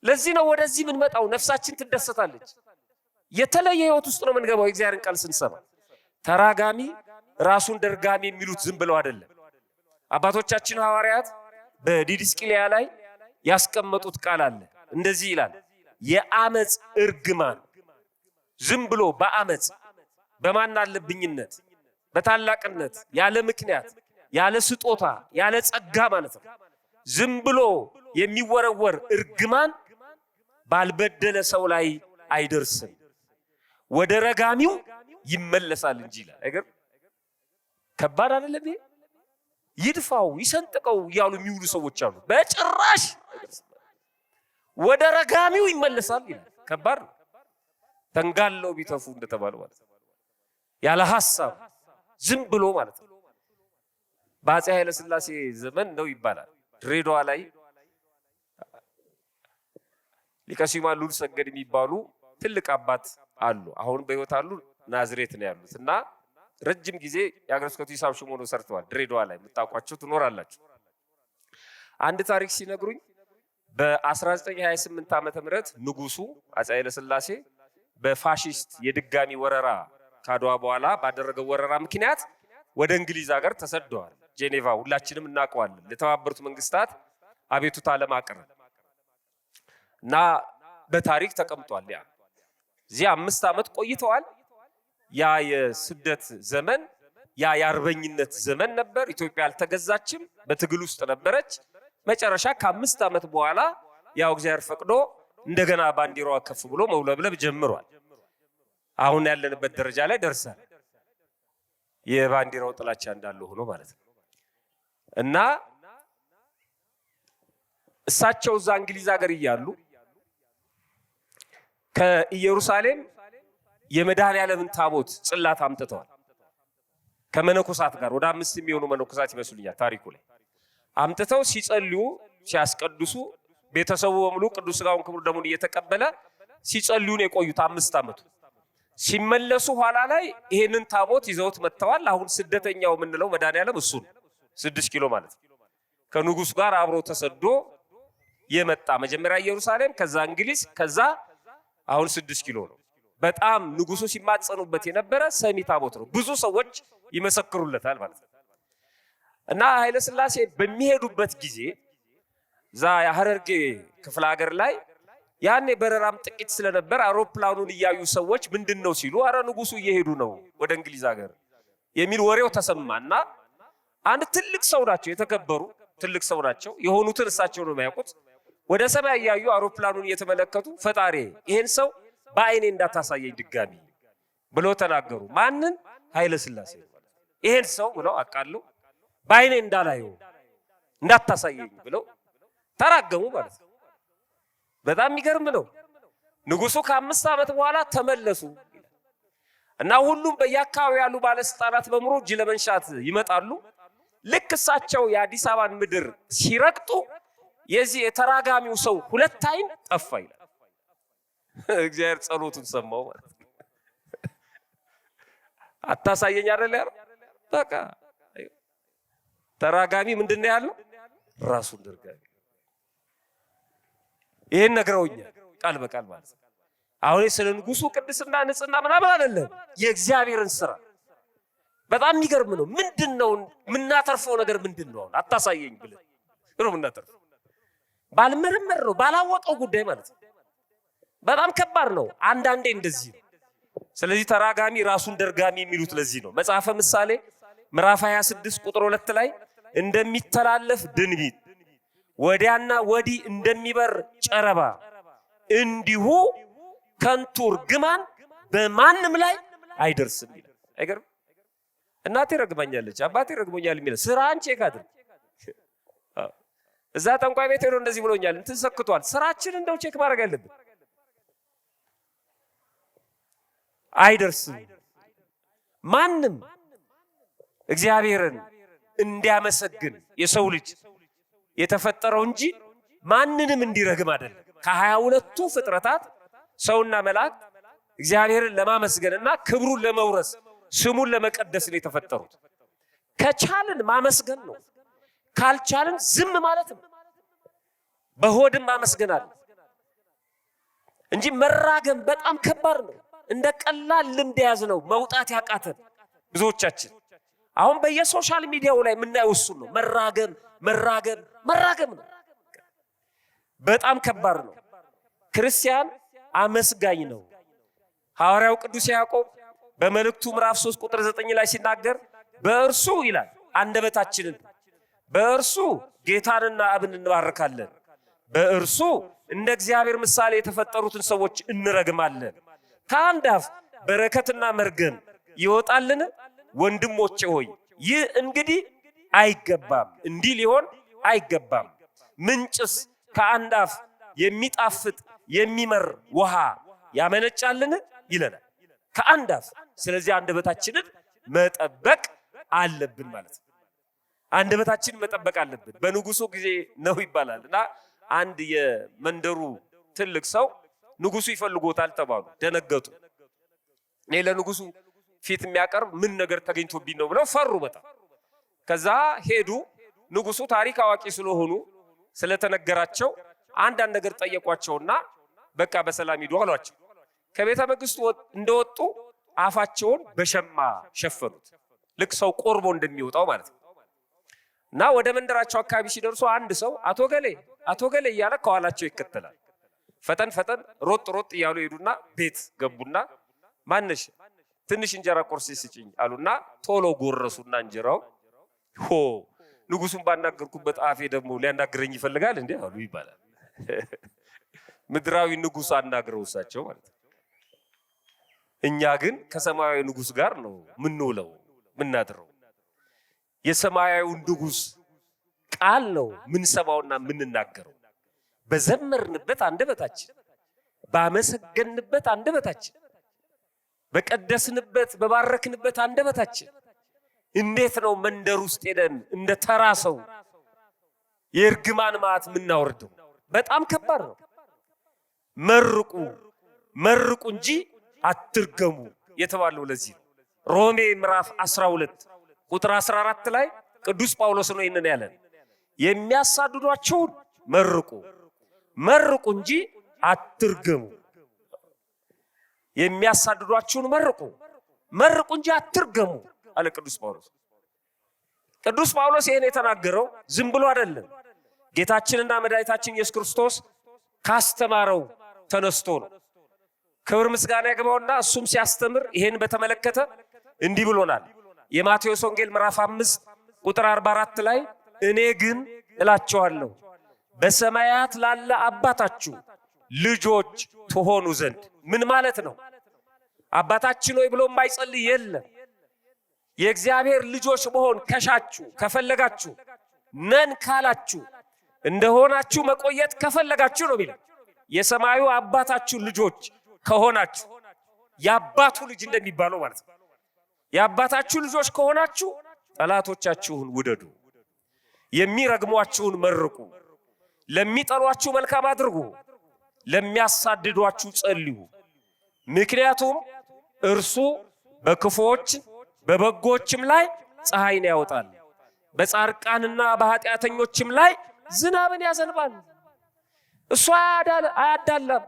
A: ለዚህ ነው ወደዚህ ምንመጣው። ነፍሳችን ትደሰታለች። የተለየ ህይወት ውስጥ ነው ምንገባው። የእግዚአብሔርን ቃል ስንሰማ ተራጋሚ ራሱን ደርጋሚ የሚሉት ዝም ብለው አይደለም። አባቶቻችን ሐዋርያት በዲድስቅልያ ላይ ያስቀመጡት ቃል አለ። እንደዚህ ይላል፣ የአመጽ እርግማን ዝም ብሎ በአመጽ በማናለብኝነት በታላቅነት ያለ ምክንያት ያለ ስጦታ ያለ ጸጋ ማለት ነው ዝም ብሎ የሚወረወር እርግማን ባልበደለ ሰው ላይ አይደርስም፣ ወደ ረጋሚው ይመለሳል እንጂ ይላል። አይገር ከባድ አይደለም ይሄ? ይድፋው ይሰንጥቀው እያሉ የሚውሉ ሰዎች አሉ። በጭራሽ ወደ ረጋሚው ይመለሳል ይላል። ከባድ ነው። ተንጋለው ቢተፉ እንደተባለው ማለት ነው። ያለ ሐሳብ ዝም ብሎ ማለት ነው። በአፄ ኃይለ ሥላሴ ዘመን ነው ይባላል። ድሬዳዋ ላይ ሊቀ ስዩማን ሉል ሰገድ የሚባሉ ትልቅ አባት አሉ። አሁን በህይወት አሉ። ናዝሬት ነው ያሉት እና ረጅም ጊዜ የአገረ ስብከቱ ሂሳብ ሹም ሆነው ሰርተዋል። ድሬዳዋ ላይ የምታውቋቸው ትኖራላችሁ። አንድ ታሪክ ሲነግሩኝ በ1928 ዓመተ ምህረት ንጉሱ አፄ ኃይለ ሥላሴ በፋሺስት የድጋሚ ወረራ ካድዋ በኋላ ባደረገው ወረራ ምክንያት ወደ እንግሊዝ ሀገር ተሰደዋል። ጄኔቫ ሁላችንም እናውቀዋለን። ለተባበሩት መንግስታት አቤቱታ ለማቅረብ እና በታሪክ ተቀምጧል። ያ እዚህ 5 ዓመት ቆይተዋል። ያ የስደት ዘመን ያ የአርበኝነት ዘመን ነበር። ኢትዮጵያ አልተገዛችም፣ በትግል ውስጥ ነበረች። መጨረሻ ከ5 ዓመት በኋላ ያው እግዚአብሔር ፈቅዶ እንደገና ባንዲራዋ ከፍ ብሎ መውለብለብ ጀምሯል። አሁን ያለንበት ደረጃ ላይ ደርሰናል። የባንዲራው ጥላቻ እንዳለ ሆኖ ማለት ነው እና እሳቸው እዛ እንግሊዝ ሀገር እያሉ ከኢየሩሳሌም የመድኃኔዓለምን ታቦት ጽላት አምጥተዋል። ከመነኮሳት ጋር ወደ 5 የሚሆኑ መነኮሳት ይመስሉኛል ታሪኩ ላይ አምጥተው ሲጸልዩ ሲያስቀድሱ ቤተሰቡ በሙሉ ቅዱስ ሥጋውን ክቡር ደሙን እየተቀበለ ሲጸልዩ ነው የቆዩት 5 ዓመቱ። ሲመለሱ ኋላ ላይ ይሄንን ታቦት ይዘውት መጥተዋል። አሁን ስደተኛው የምንለው መድኃኔዓለም እሱ ነው። 6 ኪሎ ማለት ነው። ከንጉስ ጋር አብሮ ተሰዶ የመጣ መጀመሪያ ኢየሩሳሌም፣ ከዛ እንግሊዝ፣ ከዛ አሁን 6 ኪሎ ነው። በጣም ንጉሱ ሲማጸኑበት የነበረ ሰሚ ታቦት ነው። ብዙ ሰዎች ይመሰክሩለታል ማለት ነው እና ኃይለ ሥላሴ በሚሄዱበት ጊዜ ዛ የሐረርጌ ክፍለ ሀገር ላይ ያኔ በረራም ጥቂት ስለነበር አውሮፕላኑን እያዩ ሰዎች ምንድነው ሲሉ አረ ንጉሱ እየሄዱ ነው ወደ እንግሊዝ ሀገር የሚል ወሬው ተሰማና አንድ ትልቅ ሰው ናቸው፣ የተከበሩ ትልቅ ሰው ናቸው። የሆኑትን እሳቸው ነው የሚያውቁት። ወደ ሰማይ እያዩ አውሮፕላኑን እየተመለከቱ ፈጣሪ ይሄን ሰው በአይኔ እንዳታሳየኝ ድጋሚ ብለው ተናገሩ። ማንን? ኃይለ ሥላሴ። ይሄን ሰው ብለው አቃለው በአይኔ እንዳላየው እንዳታሳየኝ ብለው ተራገሙ ማለት ነው። በጣም የሚገርም ነው። ንጉሱ ከ5 ዓመት በኋላ ተመለሱ እና ሁሉም በየአካባቢው ያሉ ባለስልጣናት በሙሉ እጅ ለመንሻት ይመጣሉ። ልክ እሳቸው የአዲስ አበባን ምድር ሲረግጡ የዚህ የተራጋሚው ሰው 2 አይን ጠፋ ይላል። እግዚአብሔር ጸሎቱን ሰማው ማለት ነው። አታሳየኝ አይደል ያለው። በቃ ተራጋሚ ምንድነው ያለው? ራሱን ደርጋሚ። ይሄን ነግረውኛል ቃል በቃል ማለት ነው። አሁን ስለ ንጉሱ ቅድስና ንጽህና ምናምን አይደለም፣ የእግዚአብሔርን ስራ። በጣም የሚገርም ነው። ምንድነው የምናተርፈው ነገር ምንድነው? አታሳየኝ ብለህ ነው የምናተርፈው። ባልመረመር ነው ባላወቀው ጉዳይ ማለት ነው። በጣም ከባድ ነው። አንዳንዴ እንደዚህ ነው። ስለዚህ ተራጋሚ ራሱን ደርጋሚ የሚሉት ለዚህ ነው። መጽሐፈ ምሳሌ ምዕራፍ 26 ቁጥር 2 ላይ እንደሚተላለፍ ድንቢጥ ወዲያና ወዲህ እንደሚበር ጨረባ እንዲሁ ከንቱ እርግማን በማንም ላይ አይደርስም ይላል። አይገርም? እናቴ ረግማኛለች፣ አባቴ ረግሞኛል የሚለው ስራን ቼክ አድርግ። እዛ ጠንቋይ ቤት ሄዶ እንደዚህ ብሎኛል እንትን ሰክቷል። ስራችን እንደው ቼክ ማድረግ አለብን። አይደርስም። ማንም እግዚአብሔርን እንዲያመሰግን የሰው ልጅ የተፈጠረው እንጂ ማንንም እንዲረግም አይደለም። ከ22ቱ ፍጥረታት ሰውና መላእክት እግዚአብሔርን ለማመስገንና ክብሩን ለመውረስ ስሙን ለመቀደስ ነው የተፈጠሩት። ከቻልን ማመስገን ነው፣ ካልቻልን ዝም ማለት ነው። በሆድም ማመስገን አለ እንጂ መራገም በጣም ከባድ ነው። እንደ ቀላል ልምድ ያዝነው መውጣት ያቃተን ብዙዎቻችን አሁን በየሶሻል ሚዲያው ላይ የምናየው እሱን ነው። መራገም መራገም መራገም ነው። በጣም ከባድ ነው። ክርስቲያን አመስጋኝ ነው። ሐዋርያው ቅዱስ ያዕቆብ በመልእክቱ ምዕራፍ 3 ቁጥር 9 ላይ ሲናገር በእርሱ ይላል አንደበታችንን በእርሱ ጌታንና አብን እንባርካለን፣ በእርሱ እንደ እግዚአብሔር ምሳሌ የተፈጠሩትን ሰዎች እንረግማለን። ከአንድ አፍ በረከትና መርገም ይወጣልን? ወንድሞቼ ሆይ ይህ እንግዲህ አይገባም፣ እንዲህ ሊሆን አይገባም። ምንጭስ ከአንድ አፍ የሚጣፍጥ የሚመር ውሃ ያመነጫልን? ይለናል። ከአንድ አፍ። ስለዚህ አንደበታችንን መጠበቅ አለብን ማለት ነው። አንደበታችንን መጠበቅ አለብን። በንጉሱ ጊዜ ነው ይባላል እና አንድ የመንደሩ ትልቅ ሰው ንጉሱ ይፈልጎታል ተባሉ። ደነገጡ። እኔ ለንጉሱ ፊት የሚያቀርብ ምን ነገር ተገኝቶብኝ ነው ብለው ፈሩ በጣም። ከዛ ሄዱ። ንጉሱ ታሪክ አዋቂ ስለሆኑ ስለተነገራቸው አንዳንድ ነገር ጠየቋቸውና በቃ በሰላም ሂዱ አሏቸው። ከቤተ መንግስቱ እንደወጡ አፋቸውን በሸማ ሸፈኑት፣ ልክ ሰው ቆርቦ እንደሚወጣው ማለት ነው። እና ወደ መንደራቸው አካባቢ ሲደርሱ አንድ ሰው አቶ ገሌ እያለ ከኋላቸው ይከተላል። ፈጠን ፈጠን ሮጥ ሮጥ እያሉ ሄዱና ቤት ገቡና ማነሽ ትንሽ እንጀራ ቆርሴ ስጭኝ አሉና ቶሎ ጎረሱና እንጀራው ንጉሱን ባናገርኩበት አፌ ደግሞ ሊያናግረኝ ይፈልጋል እንዴ አሉ ይባላል። ምድራዊ ንጉስ አናግረው እሳቸው ማለት ነው። እኛ ግን ከሰማያዊ ንጉስ ጋር ነው ምንውለው ምናድረው። የሰማያዊ ንጉስ ቃል ነው ምንሰማውና ምንናገረው። በዘመርንበት አንደበታችን፣ ባመሰገንበት አንደበታችን፣ በቀደስንበት በባረክንበት አንደበታችን እንዴት ነው መንደር ውስጥ ሄደን እንደ ተራ ሰው የእርግማን ማዕት ምናወርደው? በጣም ከባድ ነው። መርቁ እንጂ አትርገሙ የተባለው ለዚህ ነው። ሮሜ ምዕራፍ 12 ቁጥር 14 ላይ ቅዱስ ጳውሎስ ነው ይሄንን ያለን። የሚያሳድዷቸውን መርቁ እንጂ አትርገሙ። የሚያሳድዷቸውን መርቁ እንጂ አትርገሙ አለ ቅዱስ ጳውሎስ። ቅዱስ ጳውሎስ ይሄን የተናገረው ዝም ብሎ አይደለም። ጌታችንና መድኃኒታችን ኢየሱስ ክርስቶስ ካስተማረው ተነስቶ ነው። ክብር ምስጋና ይግባውና እሱም ሲያስተምር ይሄን በተመለከተ እንዲህ ብሎናል። የማቴዎስ ወንጌል ምዕራፍ 5 ቁጥር 44 ላይ እኔ ግን እላችኋለሁ በሰማያት ላለ አባታችሁ ልጆች ትሆኑ ዘንድ። ምን ማለት ነው? አባታችን ሆይ ብሎ የማይጸልይ የለም። የእግዚአብሔር ልጆች መሆን ከሻችሁ ከፈለጋችሁ ነን ካላችሁ እንደሆናችሁ መቆየት ከፈለጋችሁ ነው የሚለው። የሰማዩ አባታችሁ ልጆች ከሆናችሁ የአባቱ ልጅ እንደሚባለው ማለት ነው። የአባታችሁ ልጆች ከሆናችሁ ጠላቶቻችሁን ውደዱ፣ የሚረግሟችሁን መርቁ፣ ለሚጠሏችሁ መልካም አድርጉ፣ ለሚያሳድዷችሁ ጸልዩ። ምክንያቱም እርሱ በክፉዎች በበጎችም ላይ ፀሐይን ያወጣል፣ በጻድቃንና በኃጢአተኞችም ላይ ዝናብን ያዘንባል። እሱ አያዳላም።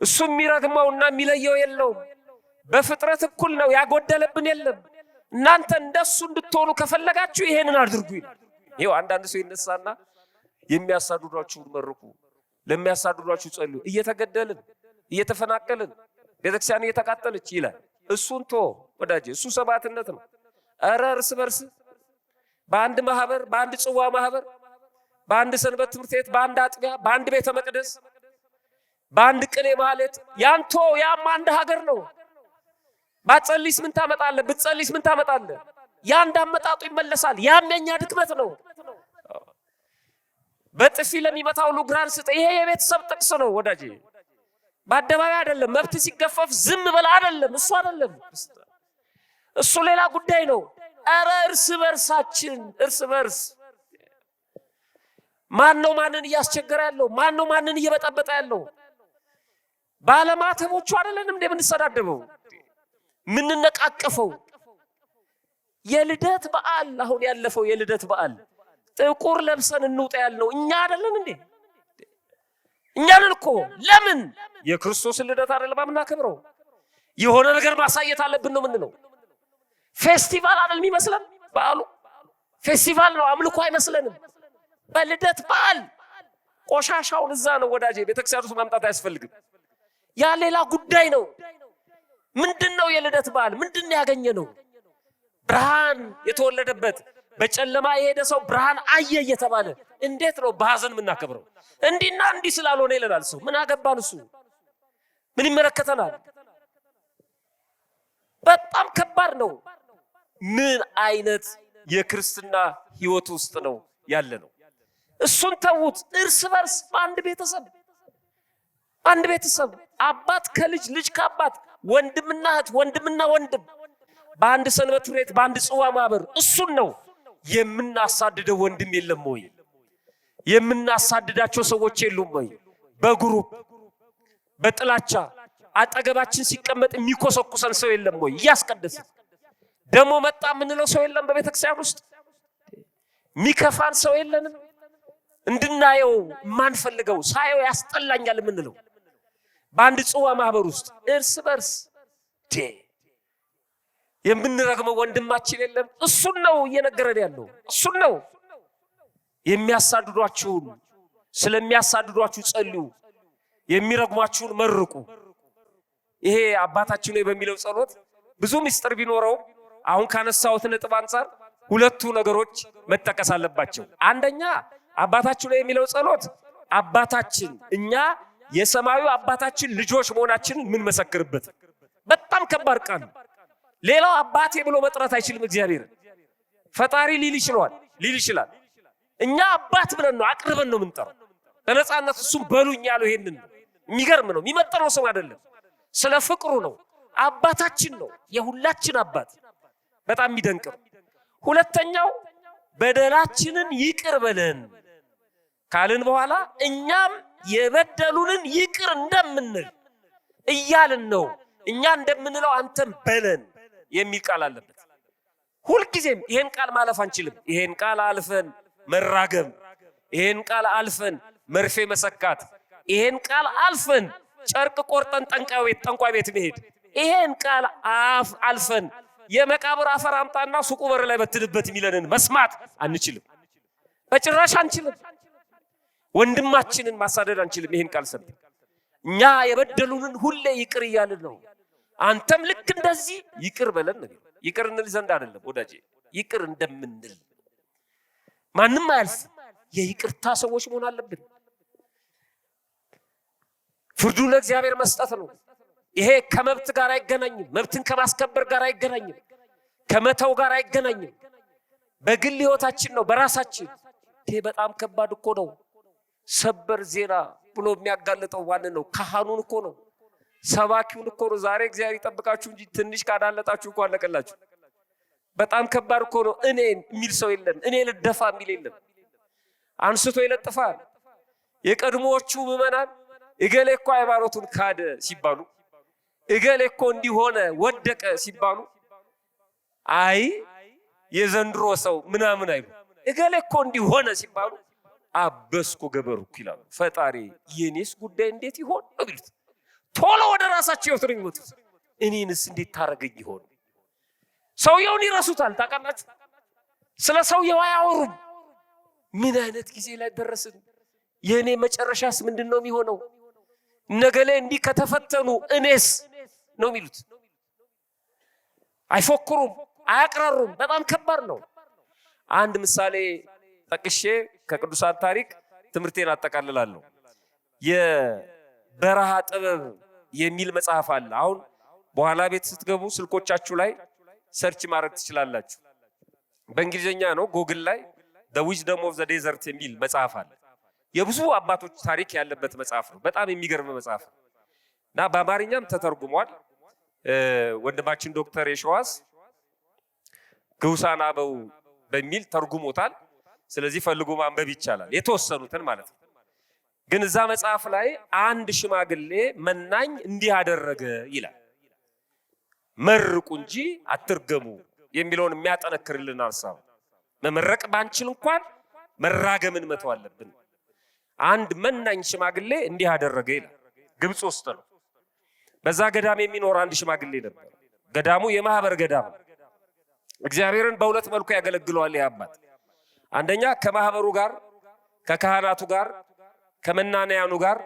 A: እሱ የሚረግመውና የሚለየው የለውም። በፍጥረት እኩል ነው፣ ያጎደለብን የለም። እናንተ እንደሱ እንድትሆኑ ከፈለጋችሁ ይሄንን አድርጉ ይላል። ይሄው አንዳንድ ሰው ይነሳና የሚያሳድዷችሁን መርቁ፣ ለሚያሳድዷችሁ ጸልዩ። እየተገደልን እየተፈናቀልን ቤተክርስቲያን እየተቃጠለች ይላል። እሱን ቶ ወዳጄ፣ እሱ ሰባትነት ነው። ኧረ እርስ በርስ በአንድ ማህበር፣ በአንድ ጽዋ ማህበር፣ በአንድ ሰንበት ትምህርት ቤት፣ በአንድ አጥቢያ፣ በአንድ ቤተ መቅደስ፣ በአንድ ቅኔ ማህሌት ያንቶ ያም አንድ ሀገር ነው። ባትጸልይስ ምን ታመጣለህ? ብትጸልይስ ምን ታመጣለህ? ያ እንዳመጣጡ ይመለሳል። ያም የኛ ድክመት ነው። በጥፊ ለሚመታው ሁሉ ግራን ስጥ። ይሄ የቤተሰብ ጥቅስ ነው ወዳጄ። በአደባባይ አይደለም። መብት ሲገፈፍ ዝም በላ አይደለም። እሱ አይደለም፣ እሱ ሌላ ጉዳይ ነው። ኧረ እርስ በርሳችን እርስ በርስ ማን ነው ማንን እያስቸገረ ያለው? ማን ነው ማንን እየበጠበጠ ያለው? ባለማተቦቹ አይደለንም እንዴ የምንሰዳደበው ምንነቃቀፈው? የልደት በዓል አሁን ያለፈው የልደት በዓል ጥቁር ለብሰን እንውጣ ያልነው እኛ አይደለን እንዴ? እኛ ነን እኮ። ለምን የክርስቶስን ልደት አይደለም የምናከብረው? የሆነ ነገር ማሳየት አለብን ነው የምንለው። ፌስቲቫል አይደል የሚመስለን በዓሉ? ፌስቲቫል ነው፣ አምልኮ አይመስለንም። በልደት በዓል ቆሻሻውን እዛ ነው ወዳጄ፣ ቤተክርስቲያን ውስጥ ማምጣት አያስፈልግም። ያ ሌላ ጉዳይ ነው። ምንድነው የልደት በዓል? ምንድነው ያገኘ ነው? ብርሃን የተወለደበት በጨለማ የሄደ ሰው ብርሃን አየ እየተባለ እንዴት ነው በሐዘን የምናከብረው? እንዲና እንዲህ ስላልሆነ ይለናል ሰው። ምን አገባን? እሱ ምን ይመለከተናል? በጣም ከባድ ነው። ምን አይነት የክርስትና ህይወት ውስጥ ነው ያለ ነው? እሱን ተዉት። እርስ በርስ በአንድ ቤተሰብ አባት ከልጅ፣ ልጅ ከአባት፣ ወንድምና እህት፣ ወንድምና ወንድም በአንድ ሰንበት ቤት፣ በአንድ ጽዋ ማህበር እሱን ነው የምናሳድደው። ወንድም የለም ወይ? የምናሳድዳቸው ሰዎች የሉም ወይ? በግሩፕ በጥላቻ አጠገባችን ሲቀመጥ የሚኮሰኩሰን ሰው የለም ወይ? እያስቀደስን ደግሞ መጣ የምንለው ሰው የለም? በቤተክርስቲያን ውስጥ የሚከፋን ሰው የለንም? እንድናየው የማንፈልገው ሳየው ያስጠላኛል የምንለው በአንድ ጽዋ ማህበር ውስጥ እርስ በርስ የምንረግመው ወንድማችን የለም? እሱን ነው እየነገረን ያለው። እሱን ነው የሚያሳድዷችሁን ስለሚያሳድዷችሁ ጸልዩ፣ የሚረግሟችሁን መርቁ። ይሄ አባታችን ሆይ በሚለው ጸሎት ብዙ ምስጢር ቢኖረው አሁን ካነሳሁት ነጥብ አንፃር ሁለቱ ነገሮች መጠቀስ አለባቸው። አንደኛ አባታችን ሆይ የሚለው ጸሎት አባታችን፣ እኛ የሰማዩ አባታችን ልጆች መሆናችንን ምን መሰክርበት በጣም ከባድ ቃል። ሌላው አባቴ ብሎ መጥራት አይችልም። እግዚአብሔር ፈጣሪ ሊል ይችላል። እኛ አባት ብለን ነው አቅርበን ነው የምንጠራው በነፃነት። እሱም በሉኝ ያለው ይሄንን ነው። የሚገርም ነው። የሚመጥነው ሰው አይደለም። ስለ ፍቅሩ ነው። አባታችን ነው፣ የሁላችን አባት። በጣም የሚደንቅ ነው። ሁለተኛው በደላችንን ይቅር በለን ካልን በኋላ እኛም የበደሉንን ይቅር እንደምንል እያልን ነው። እኛ እንደምንለው አንተም በለን የሚል ቃል አለበት። ሁልጊዜም ይሄን ቃል ማለፍ አንችልም። ይሄን ቃል አልፈን መራገም፣ ይሄን ቃል አልፈን መርፌ መሰካት፣ ይሄን ቃል አልፈን ጨርቅ ቆርጠን ጠንቋይ ቤት መሄድ፣ ይሄን ቃል አልፈን የመቃብር አፈር አምጣና ሱቁ በር ላይ በትንበት የሚለንን መስማት አንችልም። በጭራሽ አንችልም። ወንድማችንን ማሳደድ አንችልም። ይሄን ቃል ሰምተን እኛ የበደሉንን ሁሌ ይቅር እያልን ነው። አንተም ልክ እንደዚህ ይቅር በለን ነው። ይቅር እንል ዘንድ አይደለም ወዳጄ፣ ይቅር እንደምንል ማንም አያልፍ። የይቅርታ ሰዎች መሆን አለብን። ፍርዱን ለእግዚአብሔር መስጠት ነው። ይሄ ከመብት ጋር አይገናኝም። መብትን ከማስከበር ጋር አይገናኝም። ከመተው ጋር አይገናኝም። በግል ህይወታችን ነው፣ በራሳችን። ይሄ በጣም ከባድ እኮ ነው። ሰበር ዜና ብሎ የሚያጋልጠው ዋን ነው። ካህኑን እኮ ነው፣ ሰባኪውን እኮ ነው። ዛሬ እግዚአብሔር ይጠብቃችሁ እንጂ ትንሽ ካዳለጣችሁ እኮ አለቀላችሁ። በጣም ከባድ እኮ ነው። እኔ የሚል ሰው የለም። እኔ ልደፋ የሚል የለም። አንስቶ ይለጥፋል። የቀድሞዎቹ ምዕመናን እገሌ እኮ ሃይማኖቱን ካደ ሲባሉ፣ እገሌ እኮ እንዲሆነ ወደቀ ሲባሉ፣ አይ የዘንድሮ ሰው ምናምን አይሉ። እገሌ እኮ እንዲሆነ ሲባሉ አበስኩ ገበርኩ ይላሉ። ፈጣሪ የኔስ ጉዳይ እንዴት ይሆን ነው ቢሉት ቶሎ ወደ ራሳቸው ህይወት ነው የሚመጡት። እኔንስ እንዴት ታረገኝ ይሆን? ሰውየውን ይረሱታል። ታውቃላችሁ፣ ስለ ሰውየው አያወሩም። ምን አይነት ጊዜ ላይ ደረስን? የእኔ መጨረሻስ ምንድን ነው የሚሆነው? ነገሌ እንዲህ ከተፈተኑ እኔስ ነው የሚሉት። አይፎክሩም፣ አያቅራሩም። በጣም ከባድ ነው። አንድ ምሳሌ ጠቅሼ ከቅዱሳን ታሪክ ትምህርቴን አጠቃልላለሁ። የበረሃ ጥበብ የሚል መጽሐፍ አለ። አሁን በኋላ ቤት ስትገቡ ስልኮቻችሁ ላይ ሰርች ማድረግ ትችላላችሁ። በእንግሊዝኛ ነው። ጎግል ላይ the wisdom of the desert የሚል መጽሐፍ አለ። የብዙ አባቶች ታሪክ ያለበት መጽሐፍ ነው። በጣም የሚገርም መጽሐፍ ነው እና በአማርኛም ተተርጉሟል። ወንድማችን ዶክተር የሸዋስ ግዑዛነ አበው በሚል ተርጉሞታል። ስለዚህ ፈልጎ ማንበብ ይቻላል፣ የተወሰኑትን ማለት ነው። ግን እዛ መጽሐፍ ላይ አንድ ሽማግሌ መናኝ እንዲህ አደረገ ይላል። መርቁ እንጂ አትርገሙ የሚለውን የሚያጠነክርልን ሐሳብ። መመረቅ ባንችል እንኳን መራገምን መተው አለብን። አንድ መናኝ ሽማግሌ እንዲህ አደረገ ይላል። ግብጽ ውስጥ ነው። በዛ ገዳም የሚኖር አንድ ሽማግሌ ነበር። ገዳሙ የማህበር ገዳም ነው። እግዚአብሔርን በሁለት መልኩ ያገለግለዋል ይህ አባት። አንደኛ ከማህበሩ ጋር፣ ከካህናቱ ጋር፣ ከመናንያኑ ጋር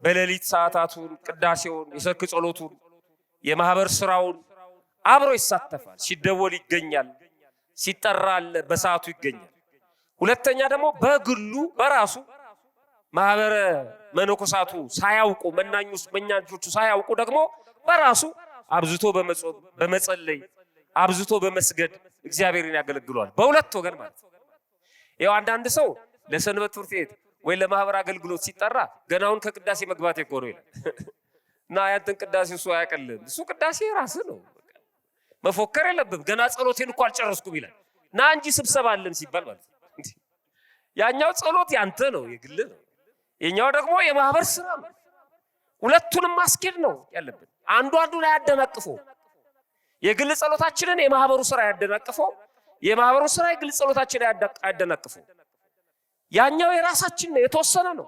A: በሌሊት ሰዓታቱን፣ ቅዳሴውን፣ የሰርክ ጸሎቱን፣ የማህበር ስራውን አብሮ ይሳተፋል። ሲደወል ይገኛል፣ ሲጠራ በሰዓቱ ይገኛል። ሁለተኛ ደግሞ በግሉ በራሱ ማህበረ መነኮሳቱ ሳያውቁ፣ መናኞቹ ሳያውቁ ደግሞ በራሱ አብዝቶ በመጸለይ አብዝቶ በመስገድ እግዚአብሔርን ያገለግሏል። በሁለት ወገን ማለት ነው። ያው አንዳንድ ሰው ለሰንበት ትምህርት ቤት ወይ ለማህበር አገልግሎት ሲጠራ ገናውን ከቅዳሴ መግባት እኮ ነው ይላል እና ያንተን ቅዳሴ እሱ አያቀልም። እሱ ቅዳሴ ራስህ ነው፣ መፎከር የለብም። ገና ጸሎቴን እኮ አልጨረስኩም ይላል። ና እንጂ ስብሰባ አለን ሲባል ማለት ነው። ያኛው ጸሎት ያንተ ነው፣ የግል ነው። የኛው ደግሞ የማህበር ስራ ነው። ሁለቱንም ማስኬድ ነው ያለብን። አንዱ ላይ ያደናቅፈው። የግል ጸሎታችንን የማህበሩ ስራ ያደናቅፈው፣ የማህበሩ ስራ የግል ጸሎታችንን ያደናቅፈው። ያኛው የራሳችን ነው፣ የተወሰነ ነው።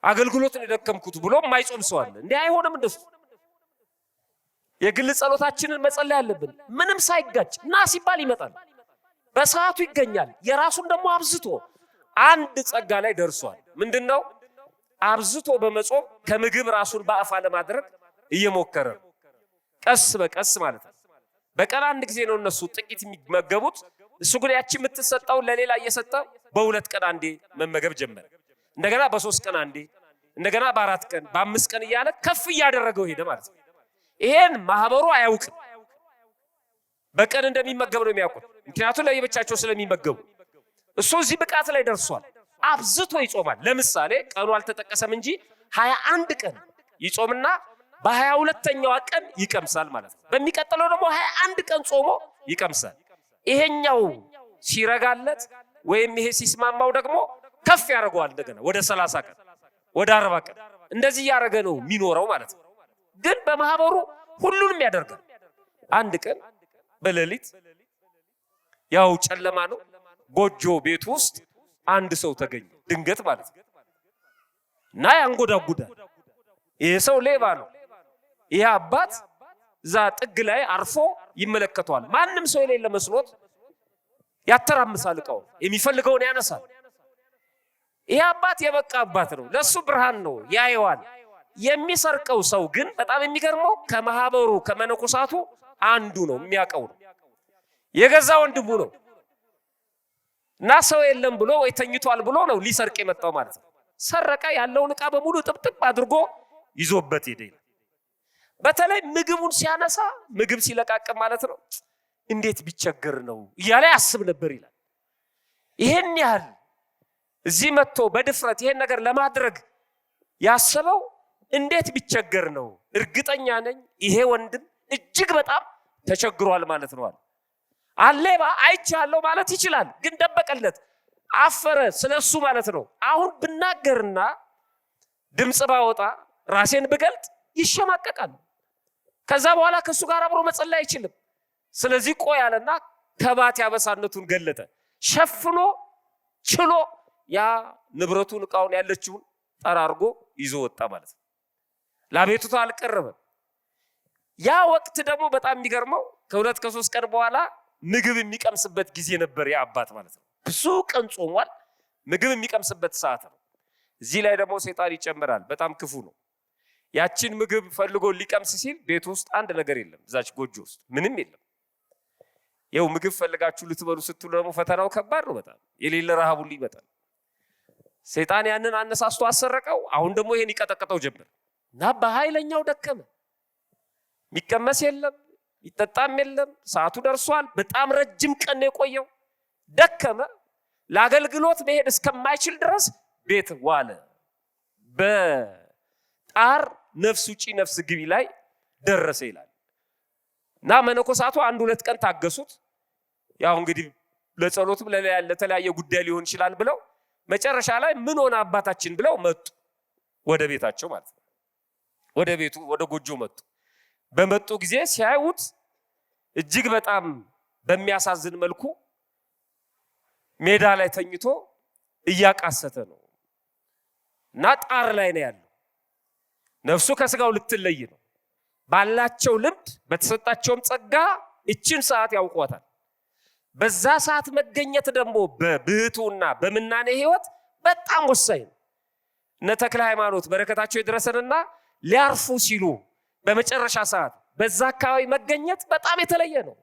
A: አገልግሎትን የደከምኩት ብሎ የማይጾም ሰው አለ። እንዲህ አይሆንም እንደሱ። የግል ጸሎታችንን መጸለይ አለብን። ምንም ሳይጋጭ ና ሲባል ይመጣል፣ በሰዓቱ ይገኛል። የራሱን ደግሞ አብዝቶ አንድ ጸጋ ላይ ደርሷል። ምንድነው? አብዝቶ በመጾም ከምግብ ራሱን በአፋ ለማድረግ እየሞከረ ቀስ በቀስ ማለት ነው። በቀን አንድ ጊዜ ነው እነሱ ጥቂት የሚመገቡት። እሱ ግን ያቺ የምትሰጠው ለሌላ እየሰጠ በሁለት ቀን አንዴ መመገብ ጀመረ። እንደገና በሶስት ቀን አንዴ፣ እንደገና በአራት ቀን፣ በአምስት ቀን እያለ ከፍ እያደረገው ሄደ ማለት ነው። ይሄን ማህበሩ አያውቅም። በቀን እንደሚመገብ ነው የሚያውቁት፣ ምክንያቱም ለየብቻቸው ስለሚመገቡ። እሱ እዚህ ብቃት ላይ ደርሷል። አብዝቶ ይጾማል። ለምሳሌ ቀኑ አልተጠቀሰም እንጂ 21 ቀን ይጾምና በ22ኛው ቀን ይቀምሳል ማለት ነው። በሚቀጥለው ደግሞ 21 ቀን ጾሞ ይቀምሳል። ይሄኛው ሲረጋለት ወይም ይሄ ሲስማማው ደግሞ ከፍ ያደርገዋል። እንደገና ወደ 30 ቀን፣ ወደ 40 ቀን እንደዚህ ያደረገ ነው የሚኖረው ማለት ነው። ግን በማህበሩ ሁሉንም ያደርጋል። አንድ ቀን በሌሊት ያው ጨለማ ነው፣ ጎጆ ቤት ውስጥ አንድ ሰው ተገኘ ድንገት ማለት ነው። እና ያንጎዳጉዳል። ይሄ ሰው ሌባ ነው። ይሄ አባት እዛ ጥግ ላይ አርፎ ይመለከተዋል። ማንም ሰው የሌለ መስሎት ያተራምሳል፣ እቃው የሚፈልገውን ያነሳል። ይሄ አባት የበቃ አባት ነው፣ ለሱ ብርሃን ነው፣ ያየዋል። የሚሰርቀው ሰው ግን በጣም የሚገርመው ከማህበሩ ከመነኮሳቱ አንዱ ነው፣ የሚያውቀው ነው፣ የገዛ ወንድሙ ነው። እና ሰው የለም ብሎ ወይ ተኝቷል ብሎ ነው ሊሰርቅ የመጣው ማለት ነው። ሰረቀ። ያለውን ዕቃ በሙሉ ጥብጥብ አድርጎ ይዞበት ሄደ። በተለይ ምግቡን ሲያነሳ፣ ምግብ ሲለቃቅም ማለት ነው፣ እንዴት ቢቸገር ነው እያለ ያስብ ነበር ይላል። ይሄን ያህል እዚህ መጥቶ በድፍረት ይሄን ነገር ለማድረግ ያሰበው እንዴት ቢቸገር ነው። እርግጠኛ ነኝ ይሄ ወንድም እጅግ በጣም ተቸግሯል ማለት ነው። አሌባ አይቻለሁ ማለት ይችላል፣ ግን ደበቀለት፣ አፈረ ስለሱ ማለት ነው። አሁን ብናገርና ድምጽ ባወጣ ራሴን ብገልጥ ይሸማቀቃል። ከዛ በኋላ ከሱ ጋር አብሮ መጸለይ አይችልም። ስለዚህ ቆይ አለና ከባት ያበሳነቱን ገለጠ። ሸፍኖ ችሎ ያ ንብረቱን ዕቃውን ያለችውን ጠራርጎ ይዞ ወጣ ማለት ነው። ለቤቱታ አልቀረበም። ያ ወቅት ደግሞ በጣም የሚገርመው ከሁለት ከሶስት ቀን በኋላ ምግብ የሚቀምስበት ጊዜ ነበር ያ አባት ማለት ነው። ብዙ ቀን ጾሟል። ምግብ የሚቀምስበት ሰዓት ነው። እዚህ ላይ ደግሞ ሰይጣን ይጨምራል። በጣም ክፉ ነው። ያችን ምግብ ፈልጎ ሊቀምስ ሲል ቤት ውስጥ አንድ ነገር የለም። እዛች ጎጆ ውስጥ ምንም የለም። ይኸው ምግብ ፈልጋችሁ ልትበሉ ስትሉ ደግሞ ፈተናው ከባድ ነው። በጣም የሌለ ረሃብ ሁሉ ይመጣል። ሰይጣን ያንን አነሳስቶ አሰረቀው። አሁን ደግሞ ይሄን ይቀጠቅጠው ጀመር እና በኃይለኛው ደከመ። የሚቀመስ የለም፣ ይጠጣም የለም። ሰዓቱ ደርሷል። በጣም ረጅም ቀን ነው የቆየው። ደከመ። ለአገልግሎት መሄድ እስከማይችል ድረስ ቤት ዋለ። በጣር ነፍስ ውጪ ነፍስ ግቢ ላይ ደረሰ ይላል እና መነኮሳቱ አንድ ሁለት ቀን ታገሱት። ያው እንግዲህ ለጸሎትም ለተለያየ ጉዳይ ሊሆን ይችላል ብለው መጨረሻ ላይ ምን ሆነ አባታችን ብለው መጡ ወደ ቤታቸው ማለት ነው። ወደ ቤቱ ወደ ጎጆ መጡ። በመጡ ጊዜ ሲያዩት እጅግ በጣም በሚያሳዝን መልኩ ሜዳ ላይ ተኝቶ እያቃሰተ ነው እና ጣር ላይ ነው ያለው። ነፍሱ ከስጋው ልትለይ ነው። ባላቸው ልምድ በተሰጣቸውም ጸጋ እችን ሰዓት ያውቋታል። በዛ ሰዓት መገኘት ደግሞ በብህቱና በምናኔ ህይወት በጣም ወሳኝ ነው። እነ ተክለ ሃይማኖት በረከታቸው ይድረሰንና ሊያርፉ ሲሉ በመጨረሻ ሰዓት በዛ አካባቢ መገኘት በጣም የተለየ ነው።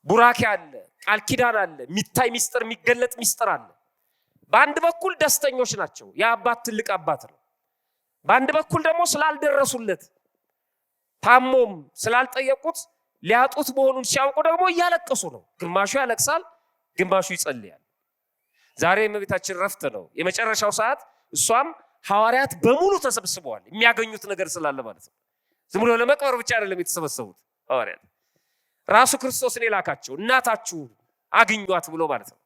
A: ቡራኬ አለ፣ ቃል ኪዳን አለ፣ የሚታይ ሚስጥር፣ የሚገለጥ ሚስጥር አለ። በአንድ በኩል ደስተኞች ናቸው። የአባት ትልቅ አባት ነው። በአንድ በኩል ደግሞ ስላልደረሱለት ታሞም ስላልጠየቁት ሊያጡት መሆኑን ሲያውቁ ደግሞ እያለቀሱ ነው። ግማሹ ያለቅሳል፣ ግማሹ ይጸልያል። ዛሬ የእመቤታችን ረፍት ነው፣ የመጨረሻው ሰዓት። እሷም ሐዋርያት በሙሉ ተሰብስበዋል፣ የሚያገኙት ነገር ስላለ ማለት ነው። ዝም ብሎ ለመቅበር ብቻ አይደለም የተሰበሰቡት ሐዋርያት። ራሱ ክርስቶስን የላካቸው እናታችሁ አግኟት ብሎ ማለት ነው።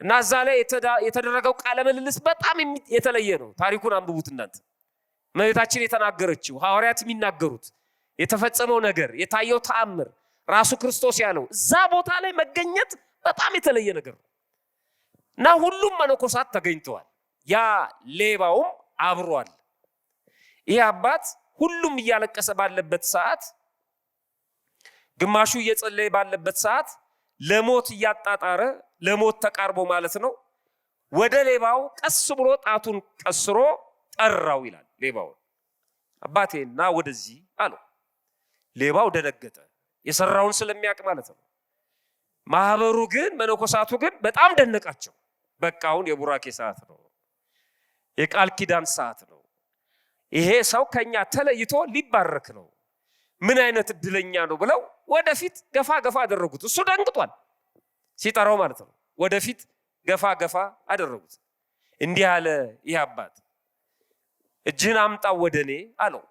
A: እና እዛ ላይ የተደረገው ቃለ ምልልስ በጣም የተለየ ነው። ታሪኩን አንብቡት እናንተ። እመቤታችን የተናገረችው፣ ሐዋርያት የሚናገሩት፣ የተፈጸመው ነገር፣ የታየው ተአምር፣ ራሱ ክርስቶስ ያለው እዛ ቦታ ላይ መገኘት በጣም የተለየ ነገር ነው እና ሁሉም መነኮሳት ተገኝተዋል። ያ ሌባውም አብሯል። ይህ አባት ሁሉም እያለቀሰ ባለበት ሰዓት፣ ግማሹ እየጸለየ ባለበት ሰዓት ለሞት እያጣጣረ ለሞት ተቃርቦ ማለት ነው ወደ ሌባው ቀስ ብሎ ጣቱን ቀስሮ ጠራው ይላል። ሌባው አባቴና ወደዚህ አለው። ሌባው ደነገጠ፣ የሰራውን ስለሚያውቅ ማለት ነው። ማህበሩ ግን መነኮሳቱ ግን በጣም ደነቃቸው። በቃ አሁን የቡራኬ ሰዓት ነው፣ የቃል ኪዳን ሰዓት ነው። ይሄ ሰው ከኛ ተለይቶ ሊባረክ ነው። ምን አይነት እድለኛ ነው ብለው ወደፊት ገፋ ገፋ አደረጉት። እሱ ደንግጧል ሲጠራው ማለት ነው። ወደፊት ገፋ ገፋ አደረጉት። እንዲህ አለ ይህ አባት፣ እጅህን አምጣው ወደ እኔ አለው።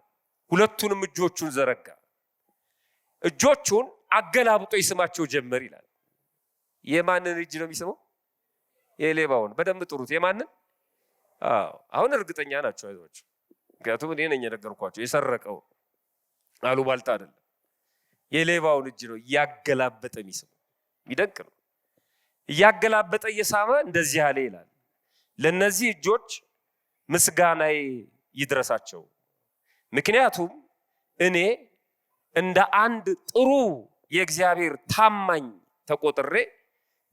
A: ሁለቱንም እጆቹን ዘረጋ። እጆቹን አገላብጦ ይስማቸው ጀመር ይላል። የማንን እጅ ነው የሚስመው? የሌባውን። በደንብ ጥሩት። የማንን? አሁን እርግጠኛ ናቸው አይዟቸው። ምክንያቱም እኔ ነኝ የነገርኳቸው። የሰረቀው አሉባልታ አይደለም። የሌባውን እጅ ነው እያገላበጠ የሚስመው። ይደንቅ ነው። እያገላበጠ እየሳመ እንደዚህ አለ ይላል፣ ለነዚህ እጆች ምስጋናዬ ይድረሳቸው። ምክንያቱም እኔ እንደ አንድ ጥሩ የእግዚአብሔር ታማኝ ተቆጥሬ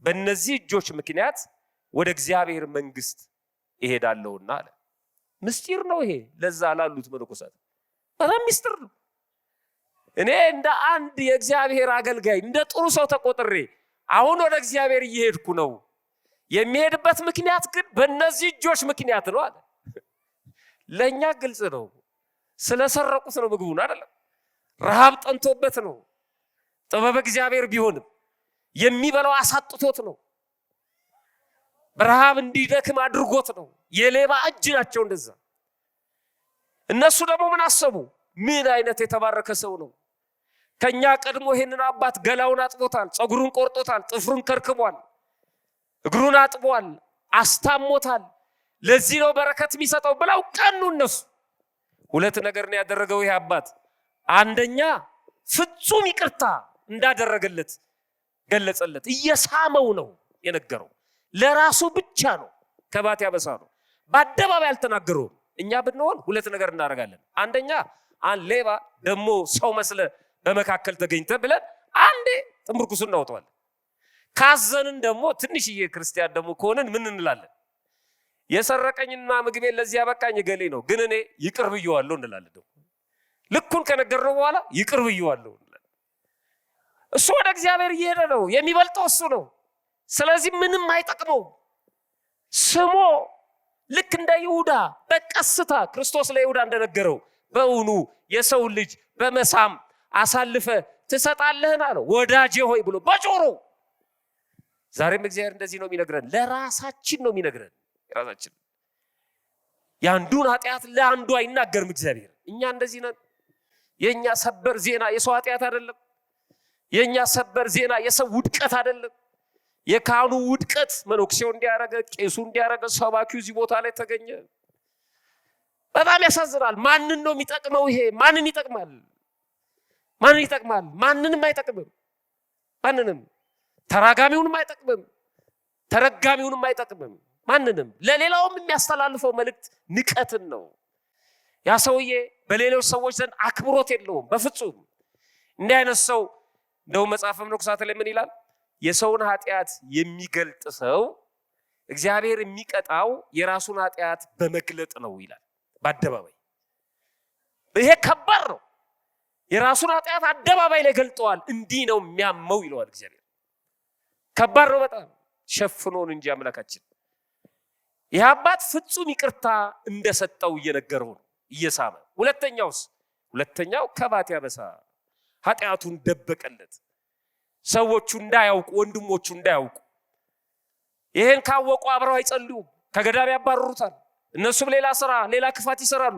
A: በእነዚህ እጆች ምክንያት ወደ እግዚአብሔር መንግስት እሄዳለሁና አለ። ምስጢር ነው ይሄ። ለዛ ላሉት መነኮሳት በጣም ምስጢር ነው። እኔ እንደ አንድ የእግዚአብሔር አገልጋይ እንደ ጥሩ ሰው ተቆጥሬ አሁን ወደ እግዚአብሔር እየሄድኩ ነው። የሚሄድበት ምክንያት ግን በእነዚህ እጆች ምክንያት ነው አለ። ለእኛ ግልጽ ነው። ስለሰረቁት ነው ምግቡን አይደለም። ረሃብ ጠንቶበት ነው። ጥበብ እግዚአብሔር ቢሆንም የሚበላው አሳጥቶት ነው። በረሃብ እንዲደክም አድርጎት ነው። የሌባ እጅ ናቸው እንደዛ። እነሱ ደግሞ ምን አሰቡ? ምን አይነት የተባረከ ሰው ነው። ከኛ ቀድሞ ይሄንን አባት ገላውን አጥቦታል፣ ጸጉሩን ቆርጦታል፣ ጥፍሩን ከርክቧል፣ እግሩን አጥቧል፣ አስታሞታል። ለዚህ ነው በረከት የሚሰጠው ብለው ቀኑ እነሱ። ሁለት ነገር ነው ያደረገው ይሄ አባት። አንደኛ ፍጹም ይቅርታ እንዳደረገለት ገለጸለት። እየሳመው ነው የነገረው። ለራሱ ብቻ ነው ከባት ያበሳ ነው። በአደባባይ አልተናገረውም። እኛ ብንሆን ሁለት ነገር እናደርጋለን። አንደኛ ሌባ ደግሞ ሰው መስለ በመካከል ተገኝተ ብለን አንዴ ጥምርኩሱን እናወጣዋለን። ካዘንን ደግሞ ትንሽዬ ክርስቲያን ደግሞ ከሆነን ምን እንላለን? የሰረቀኝና ምግቤን ለዚህ ያበቃኝ ገሌ ነው፣ ግን እኔ ይቅር ብየዋለሁ እንላለን። ደግሞ ልኩን ከነገርነው በኋላ ይቅር ብየዋለሁ እንላለን። እሱ ወደ እግዚአብሔር እየሄደ ነው፣ የሚበልጠው እሱ ነው። ስለዚህ ምንም አይጠቅመው። ስሞ ልክ እንደ ይሁዳ በቀስታ ክርስቶስ ለይሁዳ እንደነገረው በእውኑ የሰው ልጅ በመሳም አሳልፈ ትሰጣለህን አለው። ወዳጄ ሆይ ብሎ በጆሮ። ዛሬም እግዚአብሔር እንደዚህ ነው የሚነግረን፣ ለራሳችን ነው የሚነግረን። ራሳችን የአንዱን ኃጢአት ለአንዱ አይናገርም እግዚአብሔር። እኛ እንደዚህ ነን። የኛ ሰበር ዜና የሰው ኃጢአት አይደለም። የኛ ሰበር ዜና የሰው ውድቀት አይደለም። የካህኑ ውድቀት መነኩሴው እንዲያረገ፣ ቄሱ እንዲያረገ፣ ሰባኪው እዚህ ቦታ ላይ ተገኘ። በጣም ያሳዝናል። ማንን ነው የሚጠቅመው ይሄ? ማንን ይጠቅማል? ማንን ይጠቅማል? ማንንም አይጠቅምም። ማንንም ተራጋሚውንም አይጠቅምም፣ ተረጋሚውንም አይጠቅምም። ማንንም ለሌላውም የሚያስተላልፈው መልእክት ንቀትን ነው። ያ ሰውዬ በሌሎች ሰዎች ዘንድ አክብሮት የለውም በፍጹም። እንዲህ አይነት ሰው እንደው መጽሐፈ መነኮሳት ላይ ምን ይላል? የሰውን ኃጢአት የሚገልጥ ሰው እግዚአብሔር የሚቀጣው የራሱን ኃጢአት በመግለጥ ነው ይላል። በአደባባይ ይሄ ከባድ ነው። የራሱን ኃጢአት አደባባይ ላይ ገልጠዋል። እንዲህ ነው የሚያመው ይለዋል እግዚአብሔር። ከባድ ነው በጣም። ሸፍኖን እንጂ አምላካችን። ይህ አባት ፍጹም ይቅርታ እንደሰጠው እየነገረው ነው እየሳመ። ሁለተኛው ከባት ያበሳ፣ ኃጢአቱን ደበቀለት። ሰዎቹ እንዳያውቁ፣ ወንድሞቹ እንዳያውቁ። ይሄን ካወቁ አብረው አይጸልዩም፣ ከገዳም ያባረሩታል። እነሱም ሌላ ስራ ሌላ ክፋት ይሰራሉ።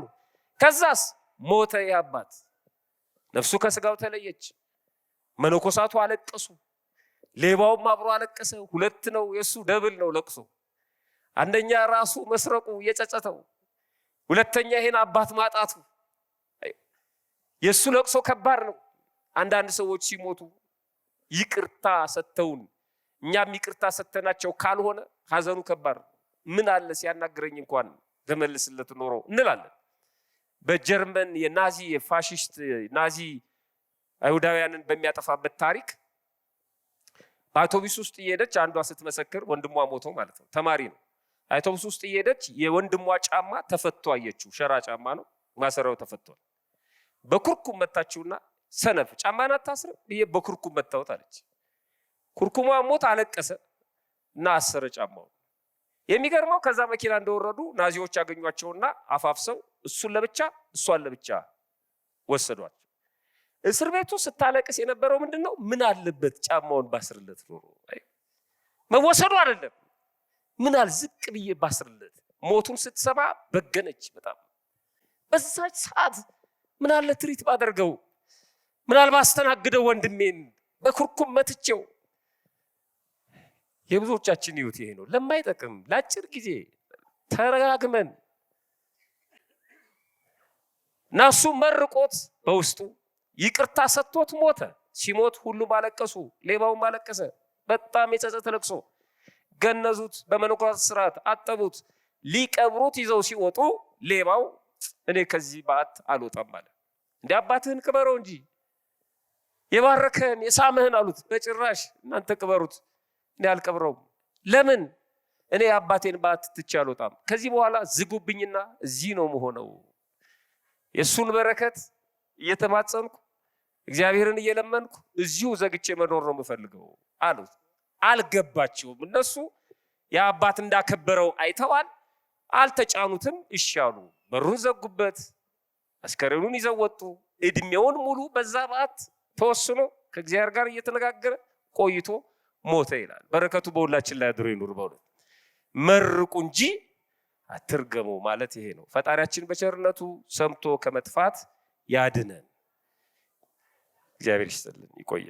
A: ከዛስ ሞተ ይህ አባት። ነፍሱ ከስጋው ተለየች። መነኮሳቱ አለቀሱ፣ ሌባውም አብሮ አለቀሰ። ሁለት ነው የሱ ደብል ነው ለቅሶ። አንደኛ ራሱ መስረቁ የጸጸተው፣ ሁለተኛ ይሄን አባት ማጣቱ። የሱ ለቅሶ ከባድ ነው። አንዳንድ ሰዎች ሲሞቱ ይቅርታ ሰተውን እኛም ይቅርታ ሰተናቸው ካልሆነ ሀዘኑ ከባድ ነው። ምን አለ ሲያናግረኝ እንኳን ተመልስለት ኖሮ እንላለን። በጀርመን የናዚ የፋሺስት ናዚ አይሁዳውያንን በሚያጠፋበት ታሪክ በአውቶቡስ ውስጥ እየሄደች አንዷ ስትመሰክር፣ ወንድሟ ሞቶ ማለት ነው፣ ተማሪ ነው። አውቶቡስ ውስጥ እየሄደች የወንድሟ ጫማ ተፈቶ አየችው። ሸራ ጫማ ነው፣ ማሰሪያው ተፈቷል። በኩርኩም መታችውና ሰነፍ ጫማን አታስርም ብዬ በኩርኩም መታወት አለች። ኩርኩሟ ሞት አለቀሰ እና አሰረ ጫማው። የሚገርመው ከዛ መኪና እንደወረዱ ናዚዎች ያገኟቸውና አፋፍሰው እሱን ለብቻ እሷን ለብቻ ወሰዷቸው። እስር ቤቱ ስታለቅስ የነበረው ምንድነው? ምን አለበት ጫማውን ባስርለት ኖሮ። መወሰዱ አይደለም፣ ምን አለ ዝቅ ብዬ ባስርለት። ሞቱን ስትሰማ በገነች በጣም። በዛች ሰዓት ምን አለ ትሪት ባደርገው፣ ምን አለ ባስተናግደው ወንድሜን በኩርኩም መትቼው። የብዙዎቻችን ህይወት ይሄ ነው። ለማይጠቅም ለአጭር ጊዜ ተረጋግመን ናሱ መርቆት በውስጡ ይቅርታ ሰጥቶት ሞተ። ሲሞት ሁሉም አለቀሱ፣ ሌባውም አለቀሰ። በጣም የጸጸት ለቅሶ። ገነዙት፣ በመነኮሳት ስርዓት አጠቡት። ሊቀብሩት ይዘው ሲወጡ ሌባው እኔ ከዚህ ባት አልወጣም አለ። እንደ አባትህን ቅበረው እንጂ የባረከን የሳመህን አሉት። በጭራሽ እናንተ ቅበሩት፣ እኔ አልቀብረውም። ለምን? እኔ አባቴን ባት ትቼ አልወጣም። ከዚህ በኋላ ዝጉብኝና እዚህ ነው መሆነው። የሱን በረከት እየተማጸንኩ እግዚአብሔርን እየለመንኩ እዚሁ ዘግቼ መኖር ነው የምፈልገው አሉት። አልገባቸውም። እነሱ የአባት እንዳከበረው አይተዋል፣ አልተጫኑትም። እሺ አሉ። በሩን ዘጉበት፣ አስከሬኑን ይዘው ወጡ። እድሜውን ሙሉ በዛ ባት ተወስኖ ከእግዚአብሔር ጋር እየተነጋገረ ቆይቶ ሞተ ይላል። በረከቱ በሁላችን ላይ አድሮ ይኑር። በእውነት መርቁ እንጂ አትርገሙ ማለት ይሄ ነው። ፈጣሪያችን በቸርነቱ ሰምቶ ከመጥፋት ያድነን። እግዚአብሔር ይስጥልን። ይቆየ